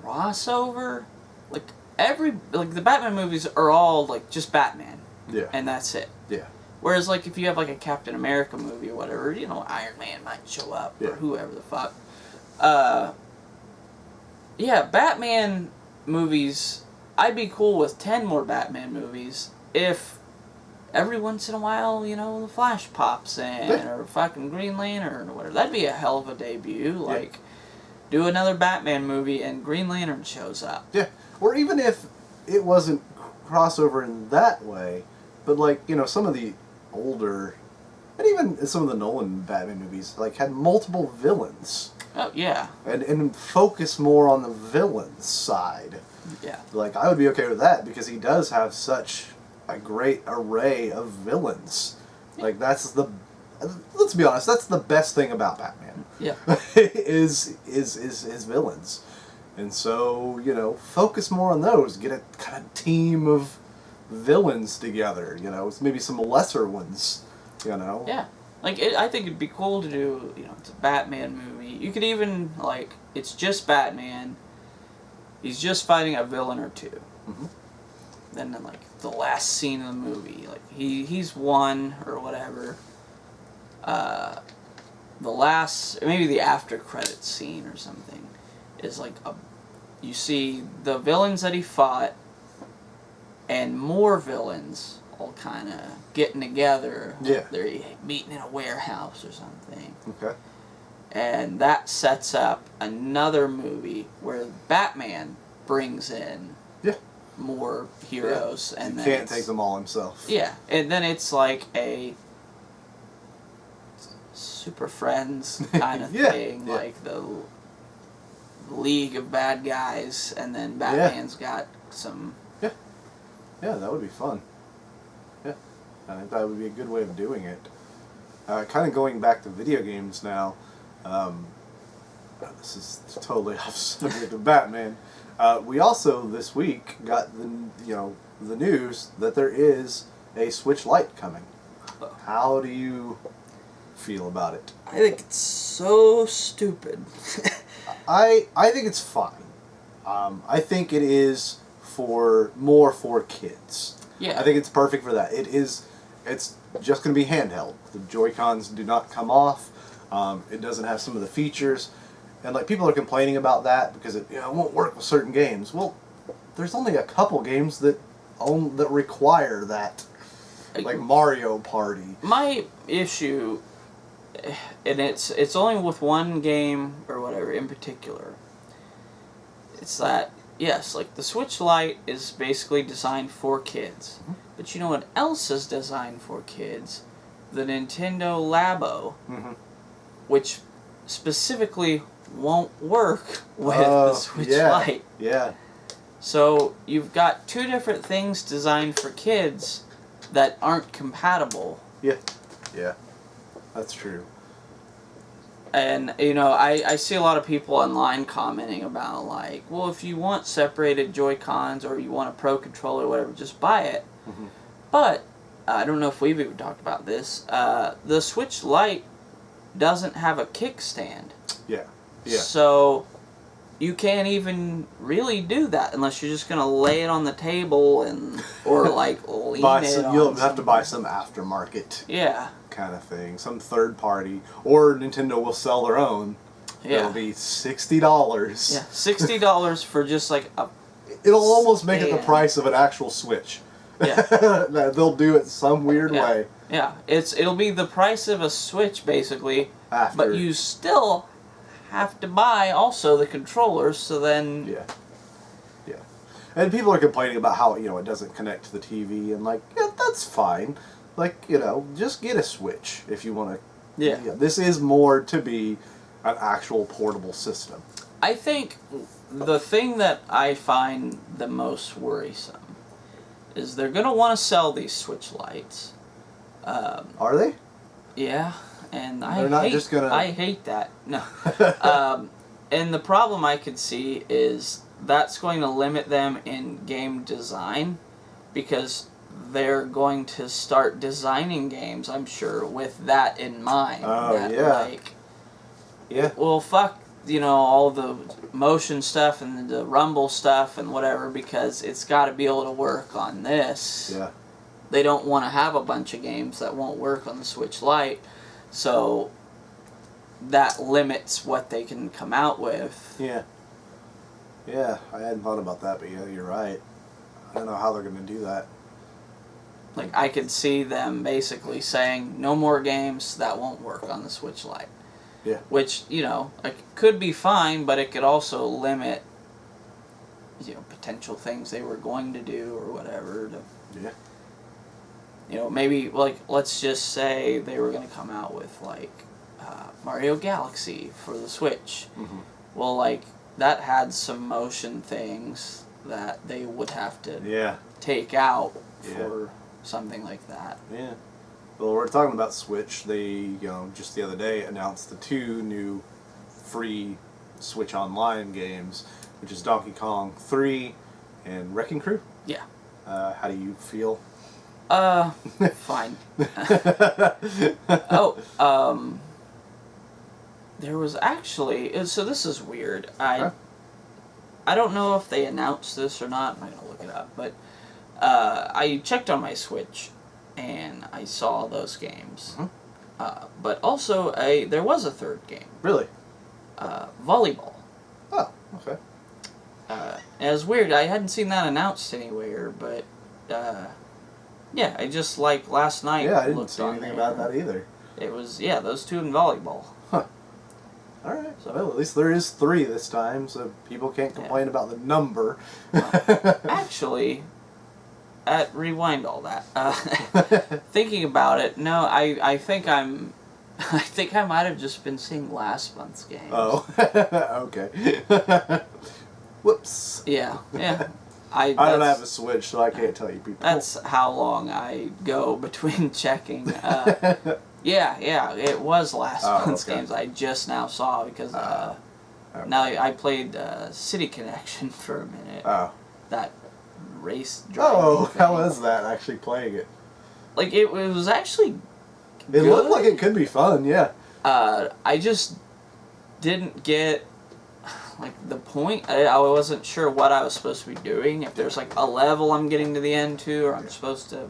crossover. Like, the Batman movies are all, like, just Batman. Yeah. And that's it. Yeah. Whereas, like, if you have, like, a Captain America movie or whatever, you know, Iron Man might show up, or whoever the fuck. Yeah, Batman movies, I'd be cool with 10 more Batman movies if every once in a while, you know, the Flash pops in, or fucking Green Lantern, or whatever. That'd be a hell of a debut. Like, do another Batman movie and Green Lantern shows up. Yeah. Or even if it wasn't crossover in that way, but, like, you know, some of the older, and even some of the Nolan Batman movies, like, had multiple villains. Oh, yeah. And focus more on the villain's side. Yeah. Like, I would be okay with that, because he does have such a great array of villains. Like, that's the... Let's be honest, that's the best thing about Batman. Yeah. is his villains. And so, you know, focus more on those. Get a kind of team of villains together, you know. Maybe some lesser ones, you know. Yeah. Like, I think it'd be cool to do, you know, it's a Batman movie. You could even, like, it's just Batman. He's just fighting a villain or two. Mm-hmm. Then, like, the last scene of the movie, like, he's won or whatever. The last, maybe the after credit scene or something, is like you see the villains that he fought and more villains all kind of getting together. Yeah. They're meeting in a warehouse or something. Okay. And that sets up another movie where Batman brings in more heroes. And he can't take them all himself. Yeah. And then it's like a Super Friends kind of thing. Yeah. Like the League of Bad Guys, and then Batman's got some... Yeah, that would be fun. Yeah. I think that would be a good way of doing it. Kind of going back to video games now. This is totally off subject of Batman. We also this week got the news that there is a Switch Lite coming. How do you feel about it? I think it's so stupid. I think it's fine. I think it is more for kids. Yeah. I think it's perfect for that. It's just going to be handheld. The Joy-Cons do not come off. It doesn't have some of the features. And like people are complaining about that because it won't work with certain games. Well, there's only a couple games that require that. Like Mario Party. My issue, and it's only with one game or whatever in particular, it's that, yes, like the Switch Lite is basically designed for kids. Mm-hmm. But you know what else is designed for kids? The Nintendo Labo, which specifically won't work with the Switch Lite. Yeah. So you've got two different things designed for kids that aren't compatible. Yeah. Yeah. That's true. And, you know, I see a lot of people online commenting about, like, well, if you want separated Joy-Cons or you want a Pro Controller or whatever, just buy it. Mm-hmm. But, I don't know if we've even talked about this, the Switch Lite doesn't have a kickstand. Yeah. Yeah. So, you can't even really do that unless you're just going to lay it on the table or, like, lean it on You'll have to buy some aftermarket. Yeah. Kind of thing, some third party, or Nintendo will sell their own. Yeah. It'll be $60. Yeah, $60 for just like a. It'll almost make it the price of an actual Switch. Yeah. They'll do it some weird way. Yeah, it'll be the price of a Switch basically, but you still have to buy also the controllers. So then. Yeah. Yeah, and people are complaining about how it doesn't connect to the TV, and like that's fine. Like, just get a Switch if you want to. Yeah. This is more to be an actual portable system. I think the thing that I find the most worrisome is they're going to want to sell these Switch Lites. Are they? Yeah. And They're not just gonna... I hate that. No. And the problem I could see is that's going to limit them in game design, because they're going to start designing games, I'm sure, with that in mind. Oh, that, yeah. Like, yeah. well, fuck, all the motion stuff and the rumble stuff and whatever, because it's got to be able to work on this. Yeah. They don't want to have a bunch of games that won't work on the Switch Lite, so that limits what they can come out with. Yeah. Yeah, I hadn't thought about that, but yeah, you're right. I don't know how they're going to do that. Like, I could see them basically saying, no more games that won't work on the Switch Lite. Yeah. Which, like, could be fine, but it could also limit, potential things they were going to do or whatever. Yeah. Maybe, like, let's just say they were going to come out with, like, Mario Galaxy for the Switch. Mm-hmm. Well, like, that had some motion things that they would have to take out for something like that. Yeah. Well, we're talking about Switch. They, just the other day announced the 2 new free Switch Online games, which is Donkey Kong 3 and Wrecking Crew. Yeah. How do you feel? Fine. There was actually, so this is weird. I don't know if they announced this or not. I'm not going to look it up, but I checked on my Switch and I saw those games. Mm-hmm. But also, there was a third game. Really? Volleyball. Oh, okay. It was weird. I hadn't seen that announced anywhere, but yeah, I just, like, last night I didn't looked see on anything there. about that either. It was, those 2 in volleyball. Huh. Alright, so well, at least there is 3 this time, so people can't complain about the number. Actually, rewind all that. Thinking about it, no, I think I might have just been seeing last month's games. Oh, okay. Whoops. Yeah. I don't have a Switch, so I can't tell you people. That's how long I go between checking. Yeah, it was last month's games. I just now saw because okay. now I played City Connection for a minute. Oh. That race driving thing. How was that, actually playing it? Like, it was actually It looked like it could be fun, yeah. I just didn't get, like, the point. I wasn't sure what I was supposed to be doing. If there's, like, a level I'm getting to the end to, or I'm supposed to,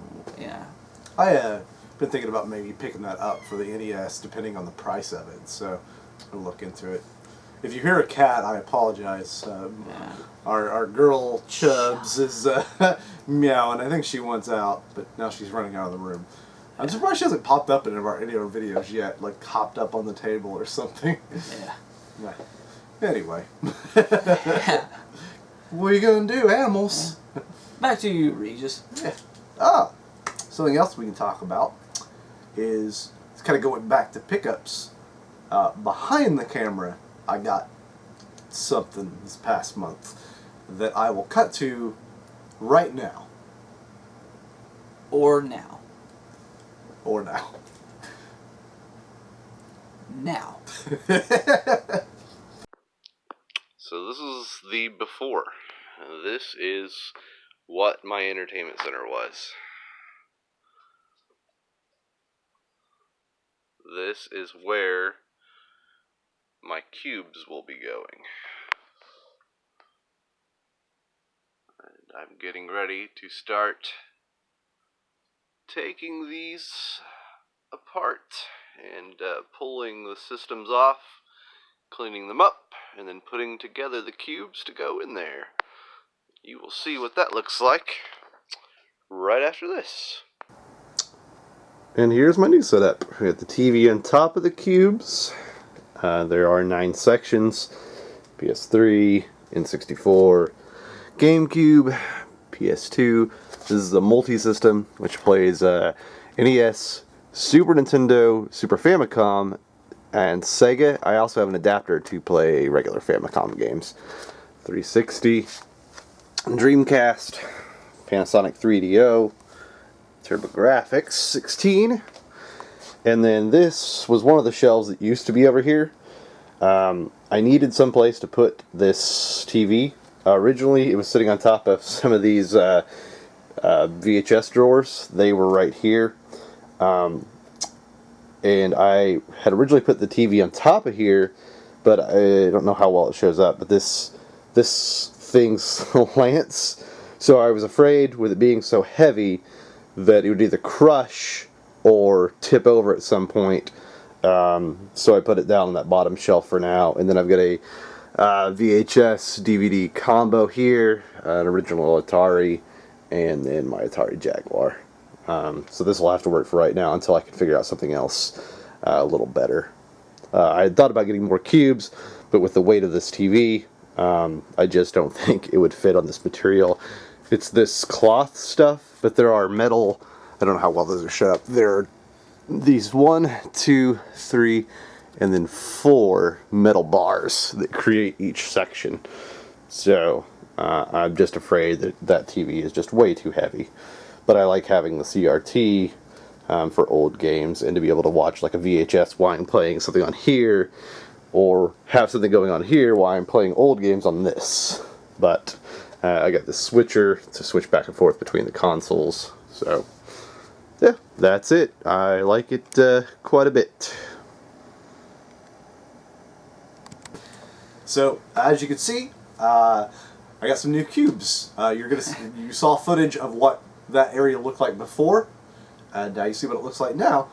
I been thinking about maybe picking that up for the NES, depending on the price of it, so I'll look into it. If you hear a cat, I apologize. Our girl Chubbs is meowing. I think she wants out, but now she's running out of the room. I'm surprised she hasn't popped up in any of our videos yet, like hopped up on the table or something. Yeah. Anyway. What are you going to do, animals? Back to you, Regis. Yeah. Something else we can talk about is, it's kind of going back to pickups. Behind the camera, I got something this past month that I will cut to right now. Or now. Or now. Now. So this is the before. This is what my entertainment center was. This is where my cubes will be going. And I'm getting ready to start taking these apart and pulling the systems off, cleaning them up, and then putting together the cubes to go in there. You will see what that looks like right after this. And here's my new setup. We got the TV on top of the cubes. There are 9 sections. PS3, N64, GameCube, PS2. This is a multi-system which plays NES, Super Nintendo, Super Famicom, and Sega. I also have an adapter to play regular Famicom games. 360, Dreamcast, Panasonic 3DO, TurboGrafx 16, And then this was one of the shelves that used to be over here. I needed some place to put this TV. Originally, it was sitting on top of some of these VHS drawers. They were right here. And I had originally put the TV on top of here, but I don't know how well it shows up. But this thing slants, so I was afraid with it being so heavy that it would either crush or tip over at some point. So I put it down on that bottom shelf for now, and then I've got a VHS DVD combo here, an original Atari, and then my Atari Jaguar. So this will have to work for right now until I can figure out something else a little better. I had thought about getting more cubes, but with the weight of this TV, I just don't think it would fit on this material. It's this cloth stuff, but there are metal, I don't know how well those are shut up. There are these 1, 2, 3, and then 4 metal bars that create each section. So I'm just afraid that TV is just way too heavy. But I like having the CRT for old games, and to be able to watch like a VHS while I'm playing something on here, or have something going on here while I'm playing old games on this. But I got this switcher to switch back and forth between the consoles. So yeah, that's it. I like it quite a bit. So as you can see, I got some new cubes. You saw footage of what that area looked like before, and now you see what it looks like now.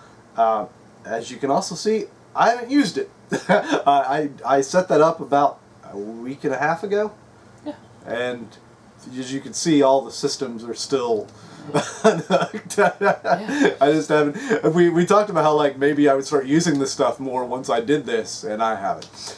As you can also see, I haven't used it. I set that up about a week and a half ago. Yeah. And as you can see, all the systems are still unhooked. Yeah. I just haven't. We talked about how like maybe I would start using this stuff more once I did this, and I haven't.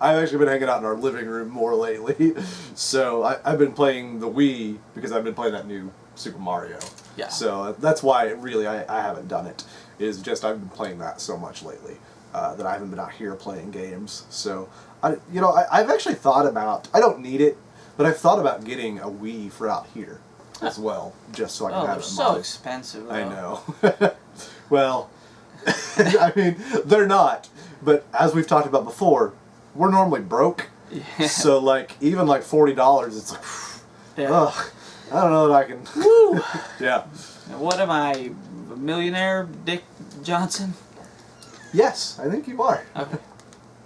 I've actually been hanging out in our living room more lately. So I've been playing the Wii because I've been playing that new Super Mario. Yeah. So that's why really I haven't done it. Is just I've been playing that so much lately that I haven't been out here playing games. So I've actually thought about, I don't need it, but I've thought about getting a Wii for out here as well, just so I can have it. Oh, they're so expensive, though. I know. Well, I mean, they're not. But as we've talked about before, we're normally broke. Yeah. So like even like $40, it's like, Yeah. ugh, I don't know that I can. Woo! Yeah. What am I, a millionaire, Dick Johnson? Yes, I think you are. Okay.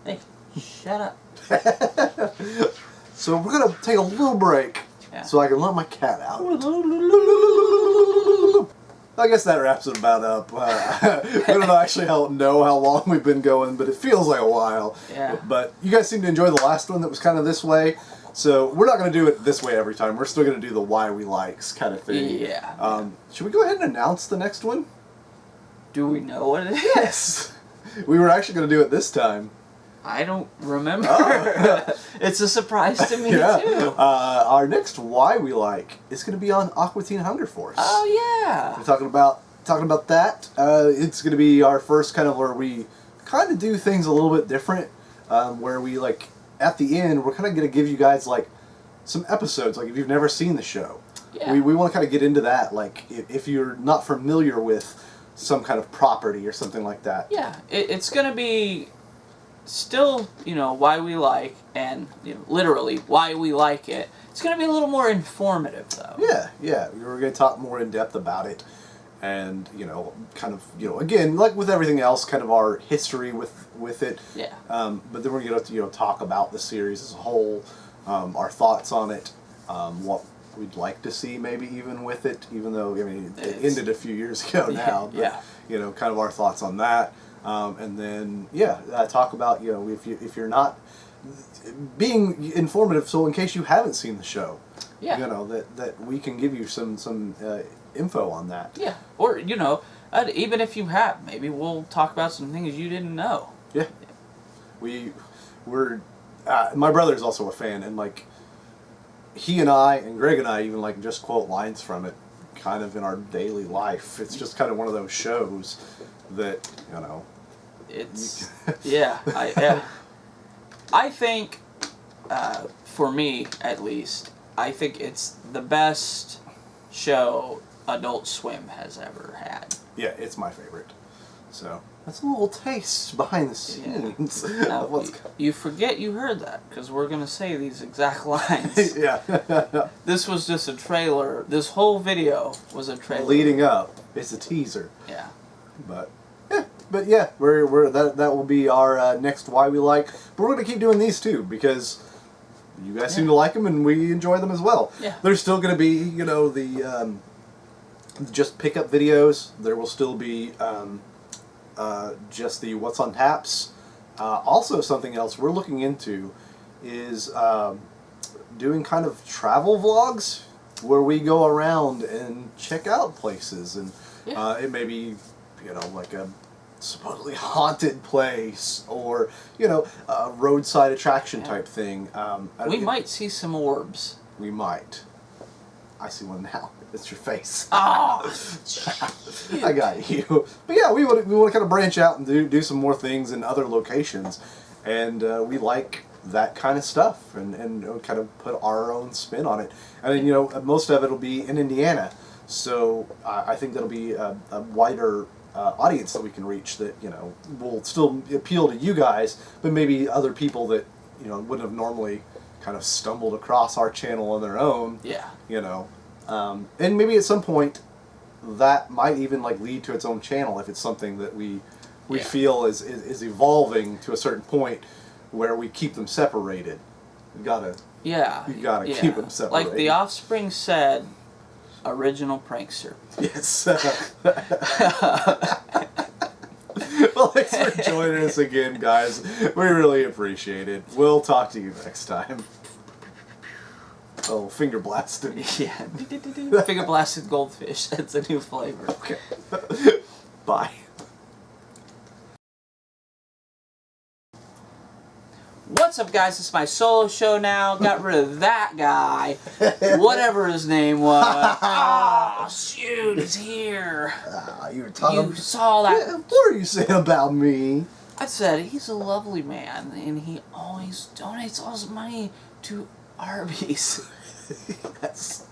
Hey, shut up. So we're gonna take a little break, Yeah. so I can let my cat out. I guess that wraps it about up. We don't actually know how long we've been going, but it feels like a while. Yeah. But you guys seem to enjoy the last one that was kind of this way. So we're not going to do it this way every time. We're still going to do the why we likes kind of thing. Yeah. Should we go ahead and announce the next one? Do we know what it is? Yes. We were actually going to do it this time. I don't remember. Oh. It's a surprise to me, Yeah. too. Our next why we like is going to be on Aqua Teen Hunger Force. Oh, yeah. We're talking about that. It's going to be our first kind of where we kind of do things a little bit different. Where we like at the end we're kind of going to give you guys like some episodes, like if you've never seen the show. Yeah. We want to kind of get into that, like if you're not familiar with some kind of property or something like that. Yeah, it's going to be still, why we like, and literally why we like it. It's going to be a little more informative, though. Yeah. We're going to talk more in depth about it. And, kind of, again, like with everything else, kind of our history with it. Yeah. But then we're going to, talk about the series as a whole, our thoughts on it, what we'd like to see maybe even with it, even though, I mean, it ended a few years ago now. But, Yeah. Kind of our thoughts on that. And then, talk about, if you're not being informative, so in case you haven't seen the show, that we can give you some info on that. Yeah, or, even if you have, maybe we'll talk about some things you didn't know. Yeah. We're my brother's also a fan, and like he and I and Greg and I even like just quote lines from it kind of in our daily life. It's just kind of one of those shows that, It's, I think, for me at least, I think it's the best show Adult Swim has ever had. Yeah, it's my favorite. So that's a little taste behind the scenes. Now, of what's you forget you heard that, because we're going to say these exact lines. yeah. This was just a trailer. This whole video was a trailer. Leading up, it's a teaser. Yeah. But yeah, we're that will be our next Why We Like. But we're gonna keep doing these too because you guys seem to like them and we enjoy them as well. Yeah. There's still gonna be the just pickup videos. There will still be just the What's on Taps. Also, something else we're looking into is doing kind of travel vlogs where we go around and check out places, and it may be like a supposedly haunted place or a roadside attraction type thing. We might see some orbs. We might. I see one now. It's your face. Oh, I got you. But yeah, we want to kind of branch out and do some more things in other locations, and we like that kind of stuff, and kind of put our own spin on it. I mean, most of it will be in Indiana, so I think that'll be a wider audience that we can reach that will still appeal to you guys, but maybe other people that wouldn't have normally kind of stumbled across our channel on their own. Yeah. And maybe at some point that might even lead to its own channel if it's something that we feel is evolving to a certain point where we keep them separated. You gotta keep them separated. Like the Offspring said, original prankster. Yes. Well, thanks for joining us again, guys. We really appreciate it. We'll talk to you next time. Oh, finger blasted. Yeah. Finger blasted goldfish. That's a new flavor. Okay. Bye. What's up, guys? It's my solo show now. Got rid of that guy. Whatever his name was. Oh, shoot, he's here. You were talking. You saw that. What are you saying about me? I said he's a lovely man, and he always donates all his money to Arby's. Yes.